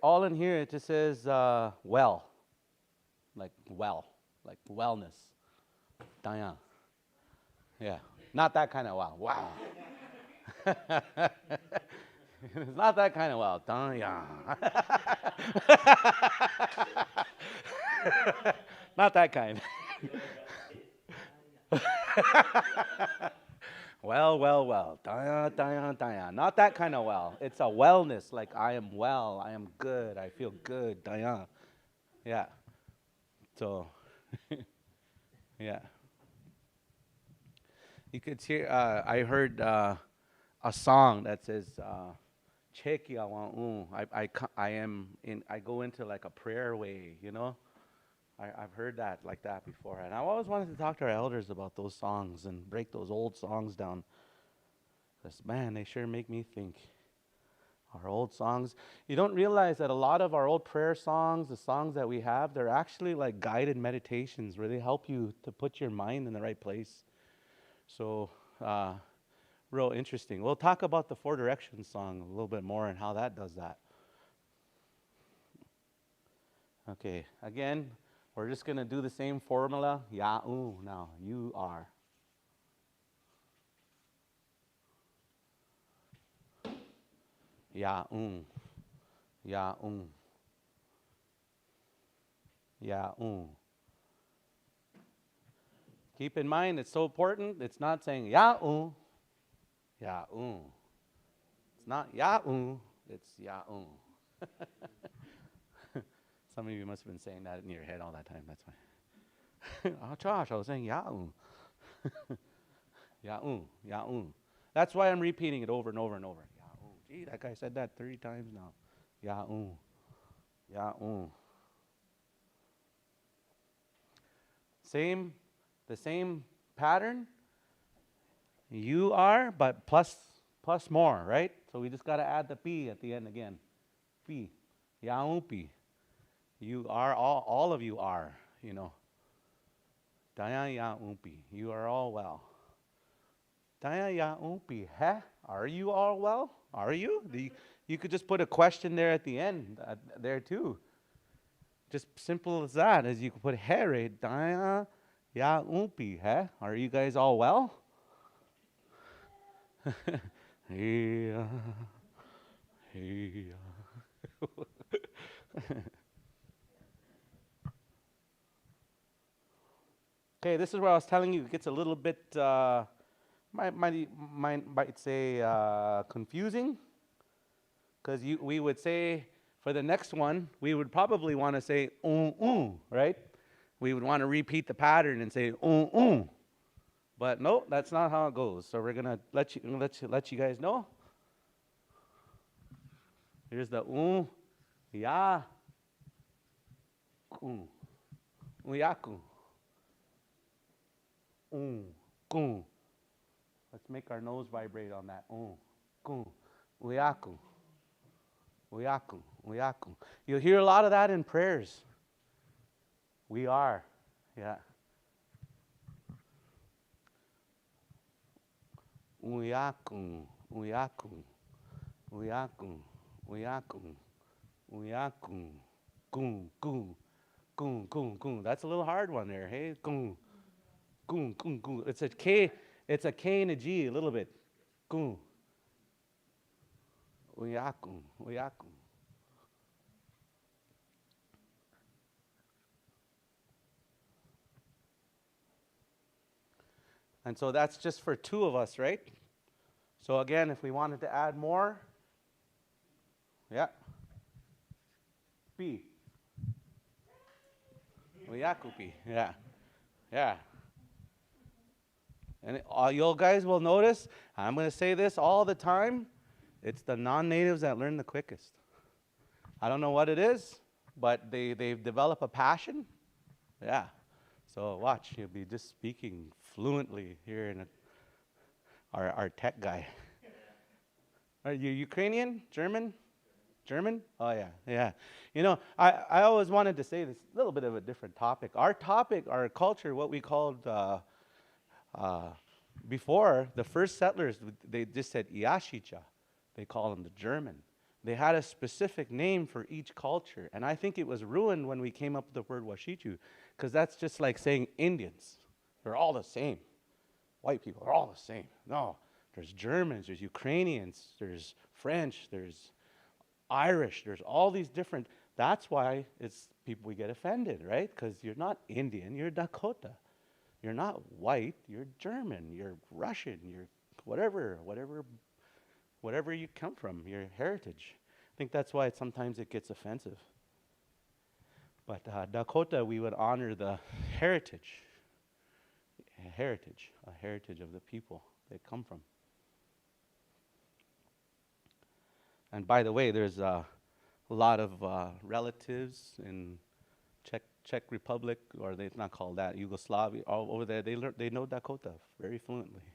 All in here, it just says well, like wellness. Diane. Yeah. Not that kind of wow. Wow. It's not that kind of wow. Diane. Not that kind. Well. Diane. Not that kind of well. It's a wellness, like I am well, I am good, I feel good. Diane. Yeah. So, yeah. You could hear, I heard a song that says, Cheki awa. I am in, I go into like a prayer way, you know? I've heard that like that before. And I always wanted to talk to our elders about those songs and break those old songs down. Because, man, they sure make me think. Our old songs. You don't realize that a lot of our old prayer songs, the songs that we have, they're actually like guided meditations where they help you to put your mind in the right place. So, real interesting. We'll talk about the Four Directions song a little bit more and how that does that. Okay, again, we're just going to do the same formula. Ya-u now. You are. Ya-u. Ya-u. Ya-u. Keep in mind, it's so important. It's not saying ya-u. Ya-u. It's not ya-u. It's ya-u. Some of you must have been saying that in your head all that time. That's why. Oh, Josh, I was saying ya-u. Ya-u. Ya-u. That's why I'm repeating it over and over and over. Ya-u. Gee, that guy said that 3 times now. Ya-u. Ya-u. The same pattern. You are, but plus more, right? So we just got to add the P at the end again. P. Ya-u-pi. You are, all of you are, you know. Daya ya-u-pi. You are all well. Daya ya-u-pi. Huh? Are you all well? Are you? You could just put a question there at the end, there too. Just simple as that, as you could put here, Daya ya-u-pi. Huh? Are you guys all well? Yeah. Yeah. Okay, this is where I was telling you it gets a little bit, might say confusing, because we would say for the next one we would probably want to say right? We would want to repeat the pattern and say but no, that's not how it goes. So we're gonna let you guys know. Here's the ya, uyaku. Gung. Let's make our nose vibrate on that. Gung. Uyaku. Uyaku. Uyaku. You'll hear a lot of that in prayers. We are. Yeah. Uyaku. Uyaku. Uyaku. Uyaku. Uyaku. Gung. Gung. Gung. Gung. Gung. That's a little hard one there. Hey. Gung. Gung, gung, gung. It's a K and a G a little bit. Gung. Uyaku, uyaku. And so that's just for 2 of us, right? So again, if we wanted to add more, yeah. P. Uyaku P. Yeah. Yeah. And you guys will notice, I'm going to say this all the time, it's the non-natives that learn the quickest. I don't know what it is, but they've developed a passion. Yeah. So watch, you'll be just speaking fluently here in our tech guy. Are you Ukrainian? German? German? Oh, yeah, yeah. You know, I always wanted to say this, a little bit of a different topic. Our topic, our culture, what we called uh, before, the first settlers, they just said Iashicha. They call them the German. They had a specific name for each culture. And I think it was ruined when we came up with the word Washichu, because that's just like saying Indians. They're all the same. White people are all the same. No, there's Germans, there's Ukrainians, there's French, there's Irish, there's all these different. That's why it's people we get offended, right? Because you're not Indian, you're Dakota. You're not white, you're German, you're Russian, you're whatever you come from, your heritage. I think that's why sometimes it gets offensive. But Dakota, we would honor the heritage, a heritage of the people they come from. And by the way, there's a lot of relatives in Czech Republic, or it's not called that, Yugoslavia, all over there. They know Dakota very fluently.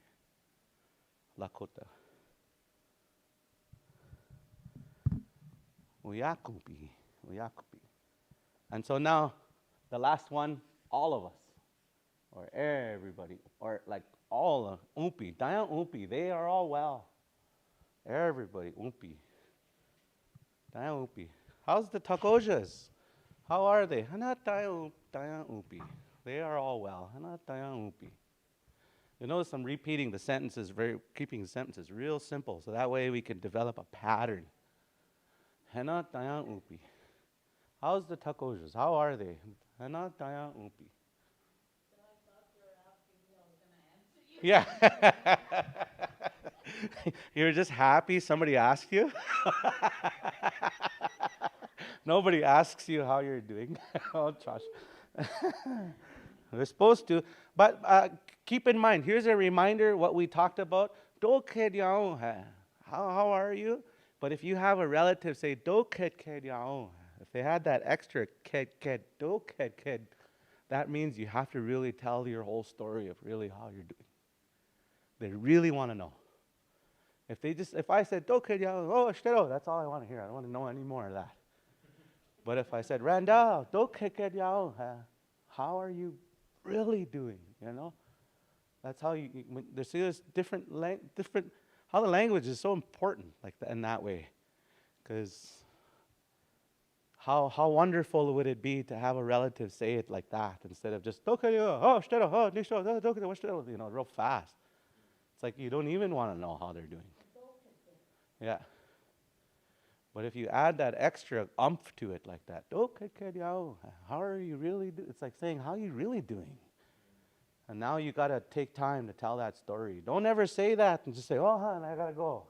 Lakota. Uyakupi. And so now, the last one, all of us, or everybody, or like all of Umpi, Dayan Umpi, they are all well. Everybody, Umpi. Dayan Umpi. How's the Takojas? How are they? Hanat Dayan Umpi. They are all well. Hanat Dayan Umpi. You notice I'm repeating the sentences, keeping the sentences real simple, so that way we can develop a pattern. Hanat Dayan Umpi. How's the Takojas? How are they? Hanat Dayan Umpi. Yeah. You're just happy somebody asked you? Nobody asks you how you're doing. Oh, Josh. We're supposed to. But keep in mind, here's a reminder what we talked about. How are you? But if you have a relative say, if they had that extra that means you have to really tell your whole story of really how you're doing. They really want to know. If I said, that's all I want to hear. I don't want to know any more of that. But if I said, Randall, how are you really doing? You know, that's how there's different, how the language is so important, like in that way, because how wonderful would it be to have a relative say it like that instead of just real fast. It's like you don't even want to know how they're doing. Yeah. But if you add that extra umph to it like that, how are you really doing? It's like saying, how are you really doing? And now you got to take time to tell that story. Don't ever say that and just say, oh, hon, I got to go.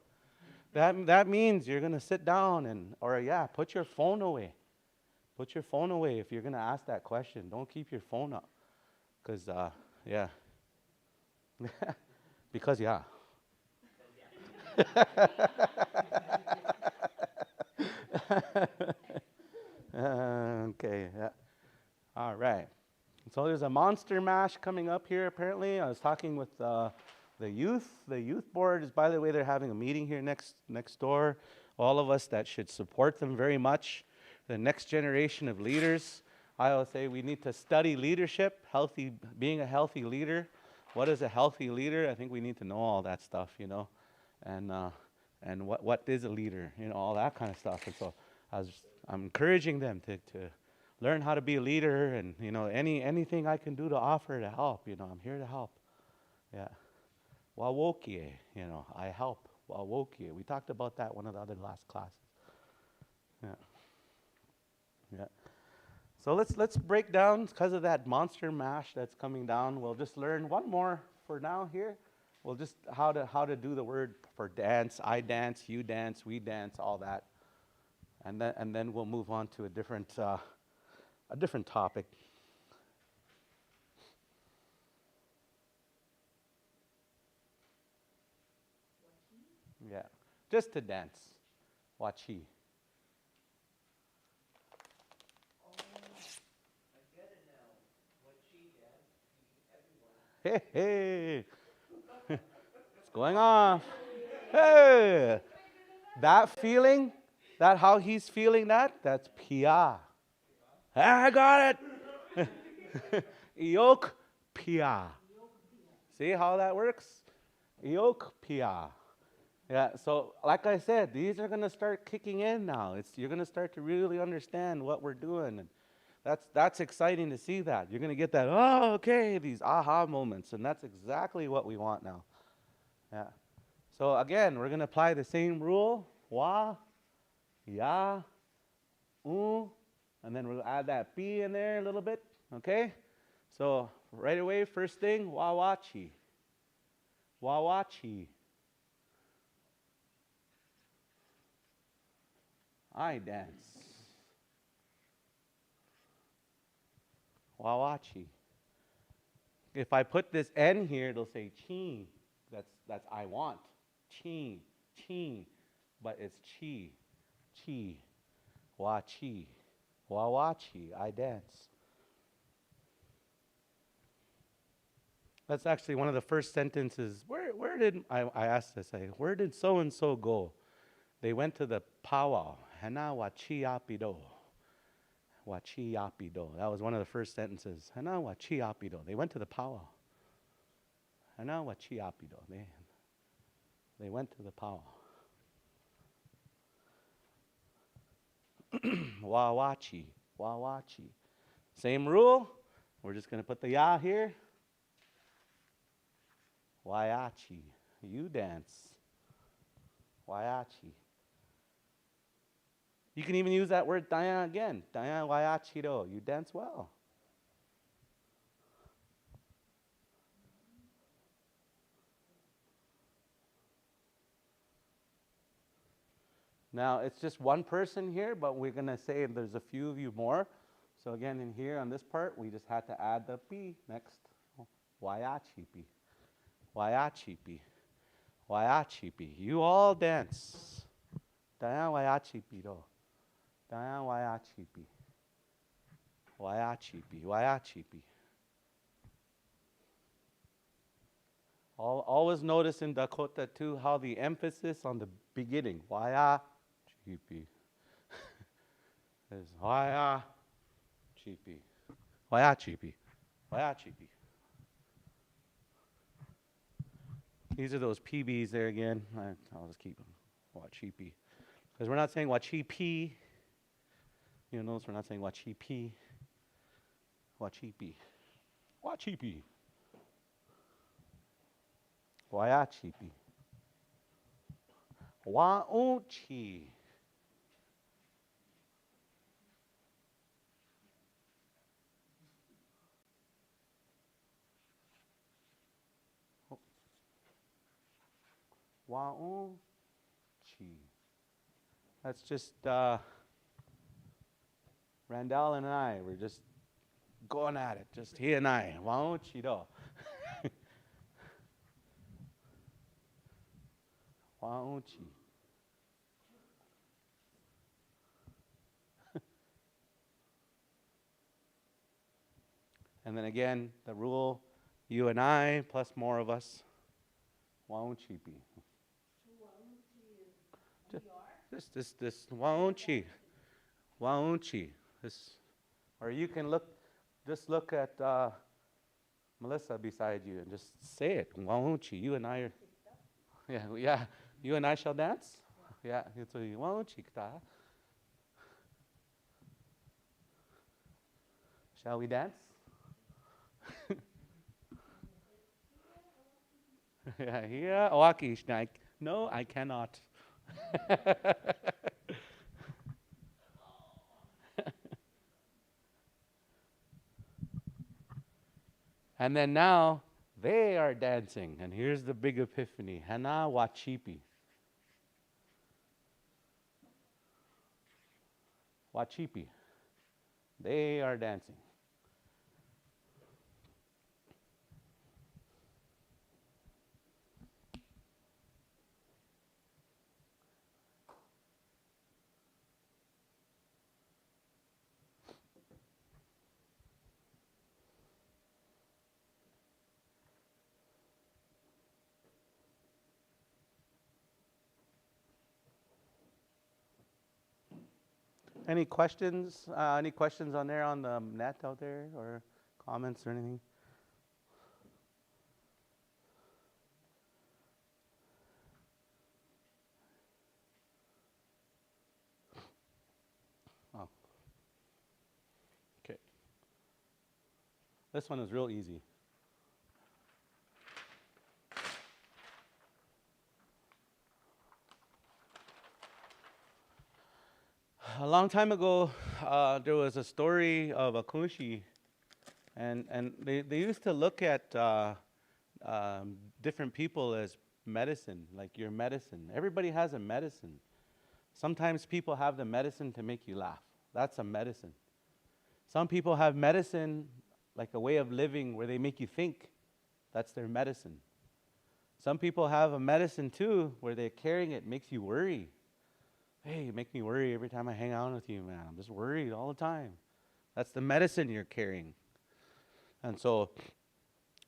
That means you're going to sit down put your phone away. Put your phone away if you're going to ask that question. Don't keep your phone up. Because, yeah. Because, yeah. Okay, yeah. All right. So there's a monster mash coming up here, apparently. I was talking with the youth. The youth board is, by the way, they're having a meeting here next door. All of us that should support them very much. The next generation of leaders. I always say we need to study leadership, being a healthy leader. What is a healthy leader? I think we need to know all that stuff, you know. And what is a leader, you know, all that kind of stuff. And so I'm encouraging them to learn how to be a leader, and you know, anything I can do to offer to help, you know, I'm here to help. Yeah. Wawokie, you know, I help. Wawokie. We talked about that one of the other last classes. Yeah. Yeah. So let's break down, because of that monster mash that's coming down. We'll just learn one more for now here. We'll just how to do the word for dance. I dance, you dance, we dance, all that. And then we'll move on to a different topic. Yeah, just to dance. Wachi. Hey, hey. It's going on. Hey. That that how he's feeling that? That's pia. I got it. Iok pia. See how that works? Iok pia. Yeah, so like I said, these are going to start kicking in now. You're going to start to really understand what we're doing. And that's exciting to see that. You're going to get that, oh, okay, these aha moments. And that's exactly what we want now. Yeah. So again, we're going to apply the same rule. Wa, ya, and then we'll add that B in there a little bit. Okay? So right away, first thing, wawachi. Wawachi. I dance. Wawachi. If I put this N here, it'll say chi. That's I want. Chi. Chi. But it's chi. Chi. Wachi. Wawachi. I dance. That's actually one of the first sentences. Where did I asked this? Where did so and so go? They went to the powwow. Hana wachi apido. Wachi apido. That was one of the first sentences. Hana wachi apido. They went to the powwow. Hana wachi apido. They went to the powwow. Wawachi. Wawachi. Same rule. We're just going to put the ya here. Waiachi. You dance. Waiachi. You can even use that word Dayan again. Dayan waiachido. You dance well. Now, it's just one person here, but we're going to say there's a few of you more. So again, in here on this part, we just had to add the P next. Waiachipi. Waiachipi. Waiachipi. You all dance. Dayan waiachipi do. Dayan waiachipi. Waiachipi. Waiachipi. Always notice in Dakota too how the emphasis on the beginning. Waiachipi. Is waiachipi. Waiachipi. Waiachipi. These are those PBs there again. I'll just keep them. Wachipi. Because we're not saying wachipi. You notice we're not saying wachipi. Wachipi. Wachipi. Waiachipi. Wauchi. Wauchi. That's just Randall and I. We're just going at it. Just he and I. Wauchi do. Wauchi. And then again, the rule, you and I, plus more of us. Wauchipi. This Wauchi. Wauchi. This, or you can just look at Melissa beside you and just say it. Wauchi. You and I are, yeah. You and I shall dance? Yeah. It's a Wauchi. Shall we dance? Yeah. Oaki. No, I cannot. And then now they are dancing. And here's the big epiphany. Hana wachipi. Wachipi. They are dancing. Any questions? Any questions on there on the net out there, or comments or anything? Oh, okay. This one is real easy. A long time ago, there was a story of a kunshi, and they used to look at different people as medicine, like your medicine. Everybody has a medicine. Sometimes people have the medicine to make you laugh. That's a medicine. Some people have medicine like a way of living where they make you think. That's their medicine. Some people have a medicine too where they're carrying it, makes you worry. Hey, you make me worry every time I hang out with you, man. I'm just worried all the time. That's the medicine you're carrying. And so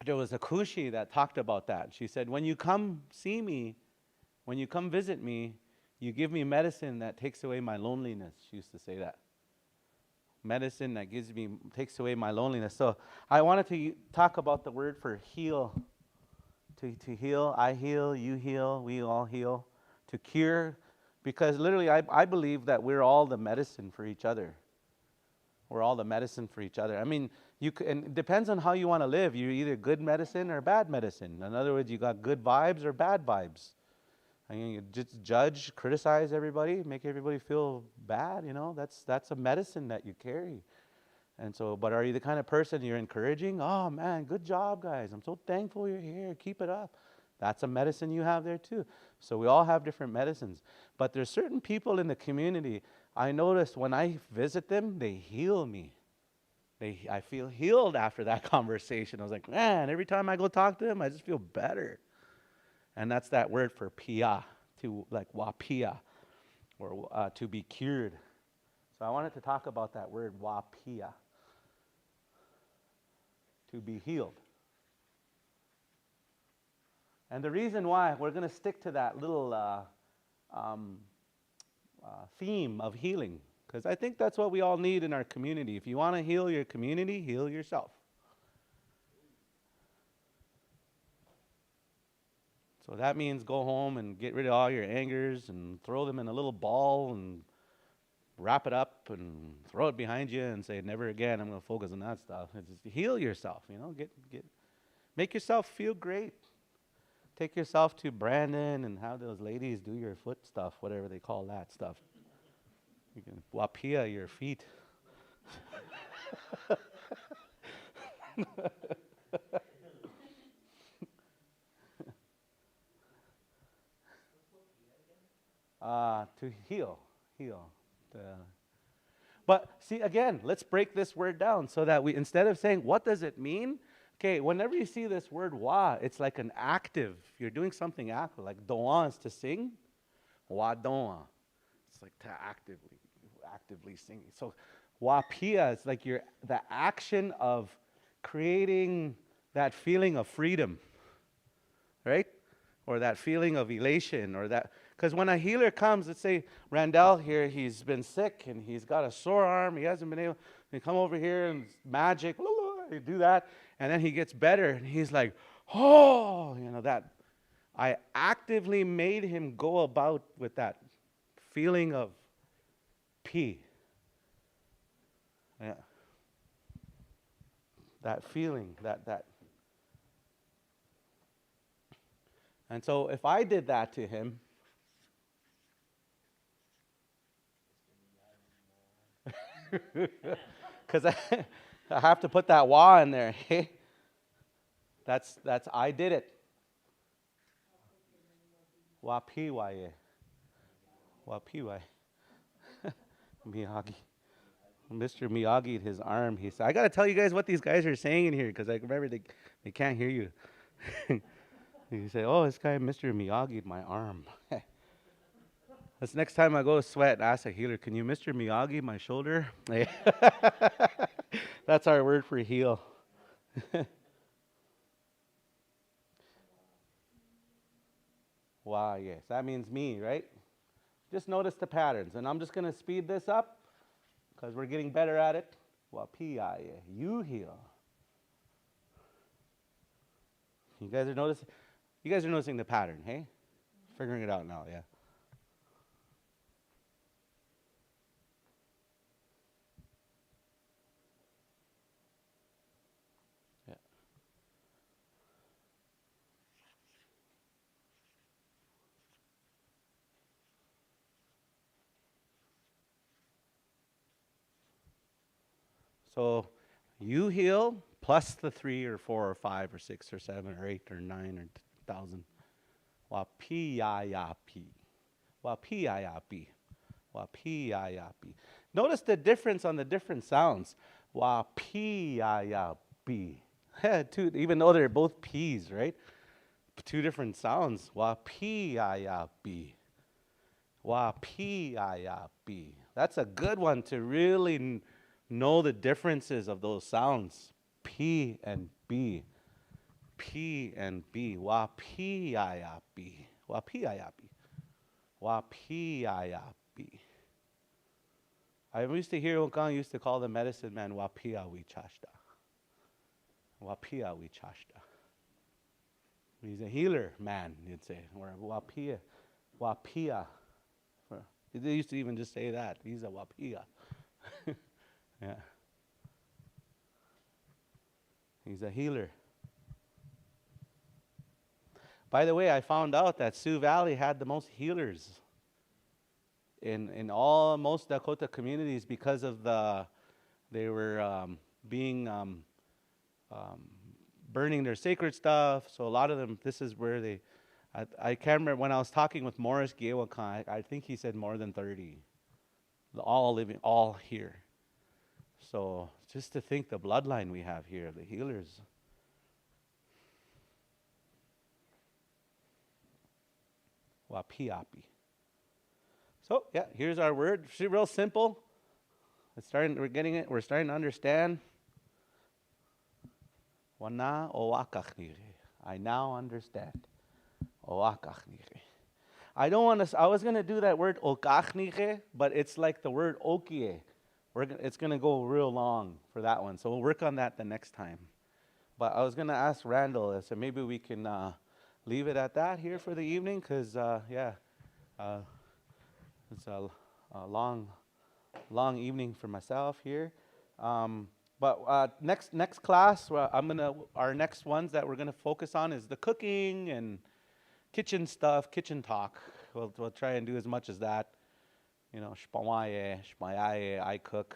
there was a kushi that talked about that. She said, when you come see me, when you come visit me, you give me medicine that takes away my loneliness. She used to say that. Medicine that takes away my loneliness. So I wanted to talk about the word for heal. To heal, I heal, you heal, we all heal. To cure, because literally I believe that we're all the medicine for each other. We're all the medicine for each other. I mean, and it depends on how you want to live. You're either good medicine or bad medicine. In other words, you got good vibes or bad vibes. I mean, you just judge, criticize everybody, make everybody feel bad, you know. That's a medicine that you carry. And so, but are you the kind of person you're encouraging? Oh man, good job, guys. I'm so thankful you're here. Keep it up. That's a medicine you have there too. So we all have different medicines. But there's certain people in the community, I notice when I visit them, they heal me. I feel healed after that conversation. I was like, man, every time I go talk to them, I just feel better. And that's that word for pia, to like wapia, or to be cured. So I wanted to talk about that word wapia, to be healed. And the reason why we're going to stick to that little theme of healing, because I think that's what we all need in our community. If you want to heal your community, heal yourself. So that means go home and get rid of all your angers and throw them in a little ball and wrap it up and throw it behind you and say, never again, I'm going to focus on that stuff. It's just heal yourself, you know, make yourself feel great. Take yourself to Brandon and have those ladies do your foot stuff, whatever they call that stuff. You can wapia your feet. To heal. But see, again, let's break this word down so that we, instead of saying, what does it mean? Okay, whenever you see this word wa, it's like an active. You're doing something active, like doan is to sing, wa doan. It's like to actively singing. So wa pia is like the action of creating that feeling of freedom, right? Or that feeling of elation, or that, because when a healer comes, let's say Randall here, he's been sick and he's got a sore arm, he hasn't been able to come over here and magic, you do that, and then he gets better and he's like, oh, you know, that I actively made him go about with that feeling of peace. Yeah. That feeling, that. And so if I did that to him, because I have to put that wa in there. That's I did it. Wa piwaye. Wa piwaye. Miyagi. Mr. Miyagi, his arm. He said, I got to tell you guys what these guys are saying in here, because I remember they can't hear you. You say, oh, this guy, Mr. Miyagi, my arm. That's next time I go sweat, ask a healer, can you Mr. Miyagi my shoulder? That's our word for heal. Wow, yes, that means me, right? Just notice the patterns. And I'm just going to speed this up because we're getting better at it. Wapiaye. You heal. You guys are noticing? You guys are noticing the pattern, hey? Figuring it out now, yeah. Yeah. So you heal plus the 3 or 4 or 5 or 6 or 7 or 8 or 9 or 1,000. Wapiayapi. Wapiayapi. Wapiayapi. Notice the difference on the different sounds. Wapiayapi. Even though they're both P's, right? Two different sounds. Wapiayapi. Wapiayapi. That's a good one to really know the differences of those sounds. P and B. P and B. Wapiayapi. Wapiayapi. Wapiayapi. I used to hear Okang used to call the medicine man Wapia Wichashta. Wapia Wichashta. He's a healer man, you'd say. Or Wapia. Wapia. They used to even just say that. He's a Wapia. Yeah. He's a healer. By the way, I found out that Sioux Valley had the most healers in all most Dakota communities because of they were burning their sacred stuff. So a lot of them, this is where I can't remember when I was talking with Morris Giewakan, I think he said more than 30. All here. So just to think the bloodline we have here, the healers. Wapiapi. So yeah, here's our word. It's real simple. We're getting it. We're starting to understand. Wana oakachnire. I now understand. Oakachnire. I was going to do that word okachnire, but it's like the word okie. It's going to go real long for that one. So we'll work on that the next time. But I was going to ask Randall, so maybe we can leave it at that here for the evening, because, it's a long evening for myself here. But next class, our next ones that we're going to focus on is the cooking and kitchen stuff, kitchen talk. We'll try and do as much as that. You know, shpawaye, I cook.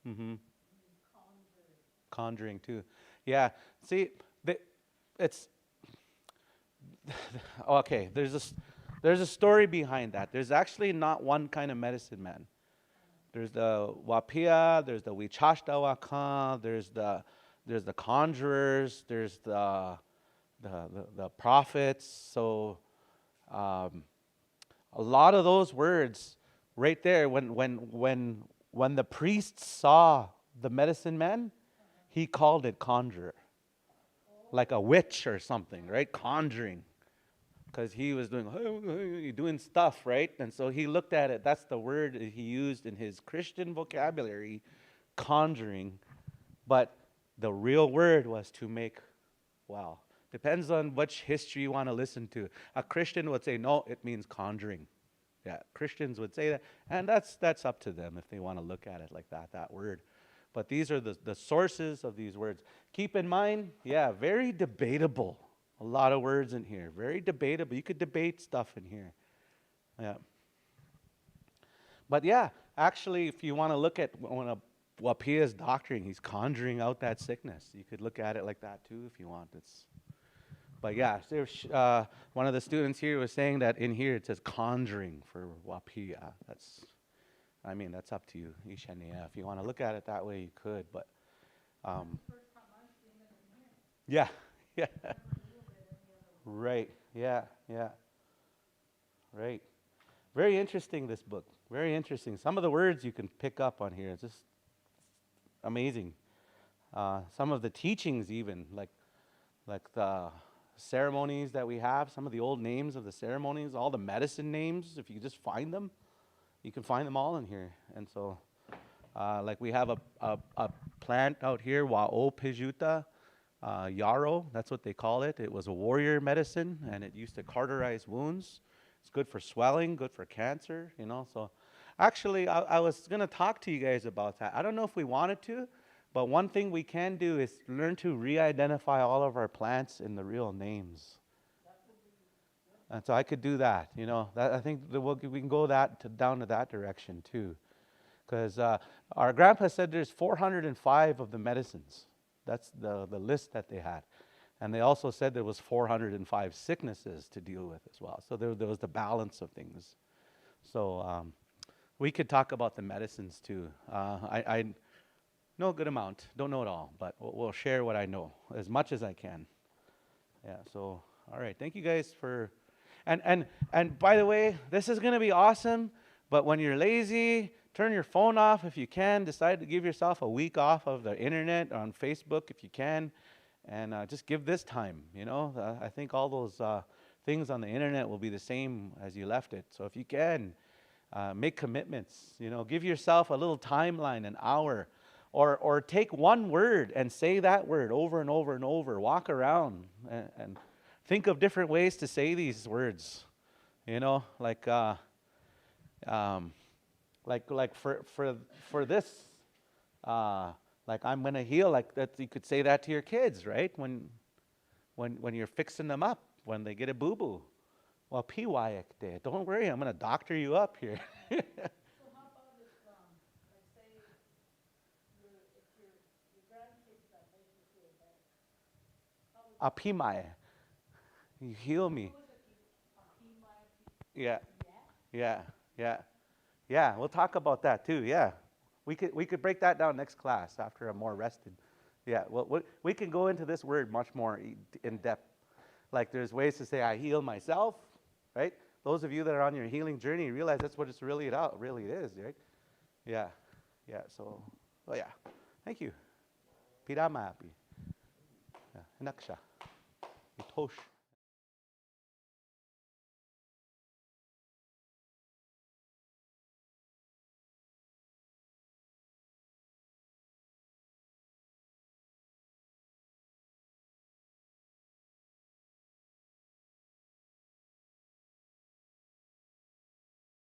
Mm-hmm. Conjuring too. Yeah. See, it's okay. There's a story behind that. There's actually not one kind of medicine man. There's the wapia. There's the wichashtawaka. There's the conjurers. There's the prophets. So a lot of those words right there. When the priest saw the medicine man, he called it conjurer, like a witch or something, right? Conjuring, because he was doing stuff, right? And so he looked at it. That's the word he used in his Christian vocabulary, conjuring. But the real word was to make, wow. Depends on which history you want to listen to. A Christian would say, no, it means conjuring. Yeah, Christians would say that. And that's up to them if they want to look at it like that word. But these are the sources of these words. Keep in mind, yeah, very debatable. A lot of words in here. Very debatable. You could debate stuff in here. Yeah. But yeah, actually, if you want to look at when Wapia is doctoring, he's conjuring out that sickness. You could look at it like that too if you want. But yeah, one of the students here was saying that in here it says conjuring for Wapia. That's up to you, Ishania. If you want to look at it that way, you could. But yeah, yeah, right, yeah, right. Very interesting, this book. Very interesting. Some of the words you can pick up on here. It's just amazing. Some of the teachings, even like the ceremonies that we have. Some of the old names of the ceremonies, all the medicine names. If you just find them. you can find them all in here. And so, like we have a plant out here, Wa'o Pijuta, yarrow, that's what they call it. It was a warrior medicine, and it used to cauterize wounds. It's good for swelling, good for cancer, you know. So actually, I was going to talk to you guys about that. I don't know if we wanted to, but one thing we can do is learn to re-identify all of our plants in the real names. And so I could do that, you know. I think that we can go down to that direction too. Because our grandpa said there's 405 of the medicines. That's the list that they had. And they also said there was 405 sicknesses to deal with as well. So there was the balance of things. So we could talk about the medicines too. I know a good amount, don't know it all, but we'll share what I know as much as I can. Yeah, so, all right. Thank you guys for... And by the way, this is going to be awesome, but when you're lazy, turn your phone off if you can. Decide to give yourself a week off of the internet, on Facebook if you can, and just give this time, you know. I think all those things on the internet will be the same as you left it. So if you can, make commitments, you know. Give yourself a little timeline, an hour, or take one word and say that word over and over and over. Walk around and think of different ways to say these words, you know, like for this, like I'm gonna heal, like that. You could say that to your kids, right? When you're fixing them up, when they get a boo boo. Well, piwayak day. Don't worry, I'm gonna doctor you up here. So how about if, like say, if your grandkids that make you feel better, how would Apimaya. You heal me. Yeah, yeah. We'll talk about that too. Yeah, we could break that down next class after I'm more rested. Yeah, well, we can go into this word much more in depth. Like there's ways to say I heal myself, right? Those of you that are on your healing journey realize that's what it's really about. Really, it is, right? Yeah. So, oh yeah. Thank you. Piramapi. Yeah. Inaksha. Itosh.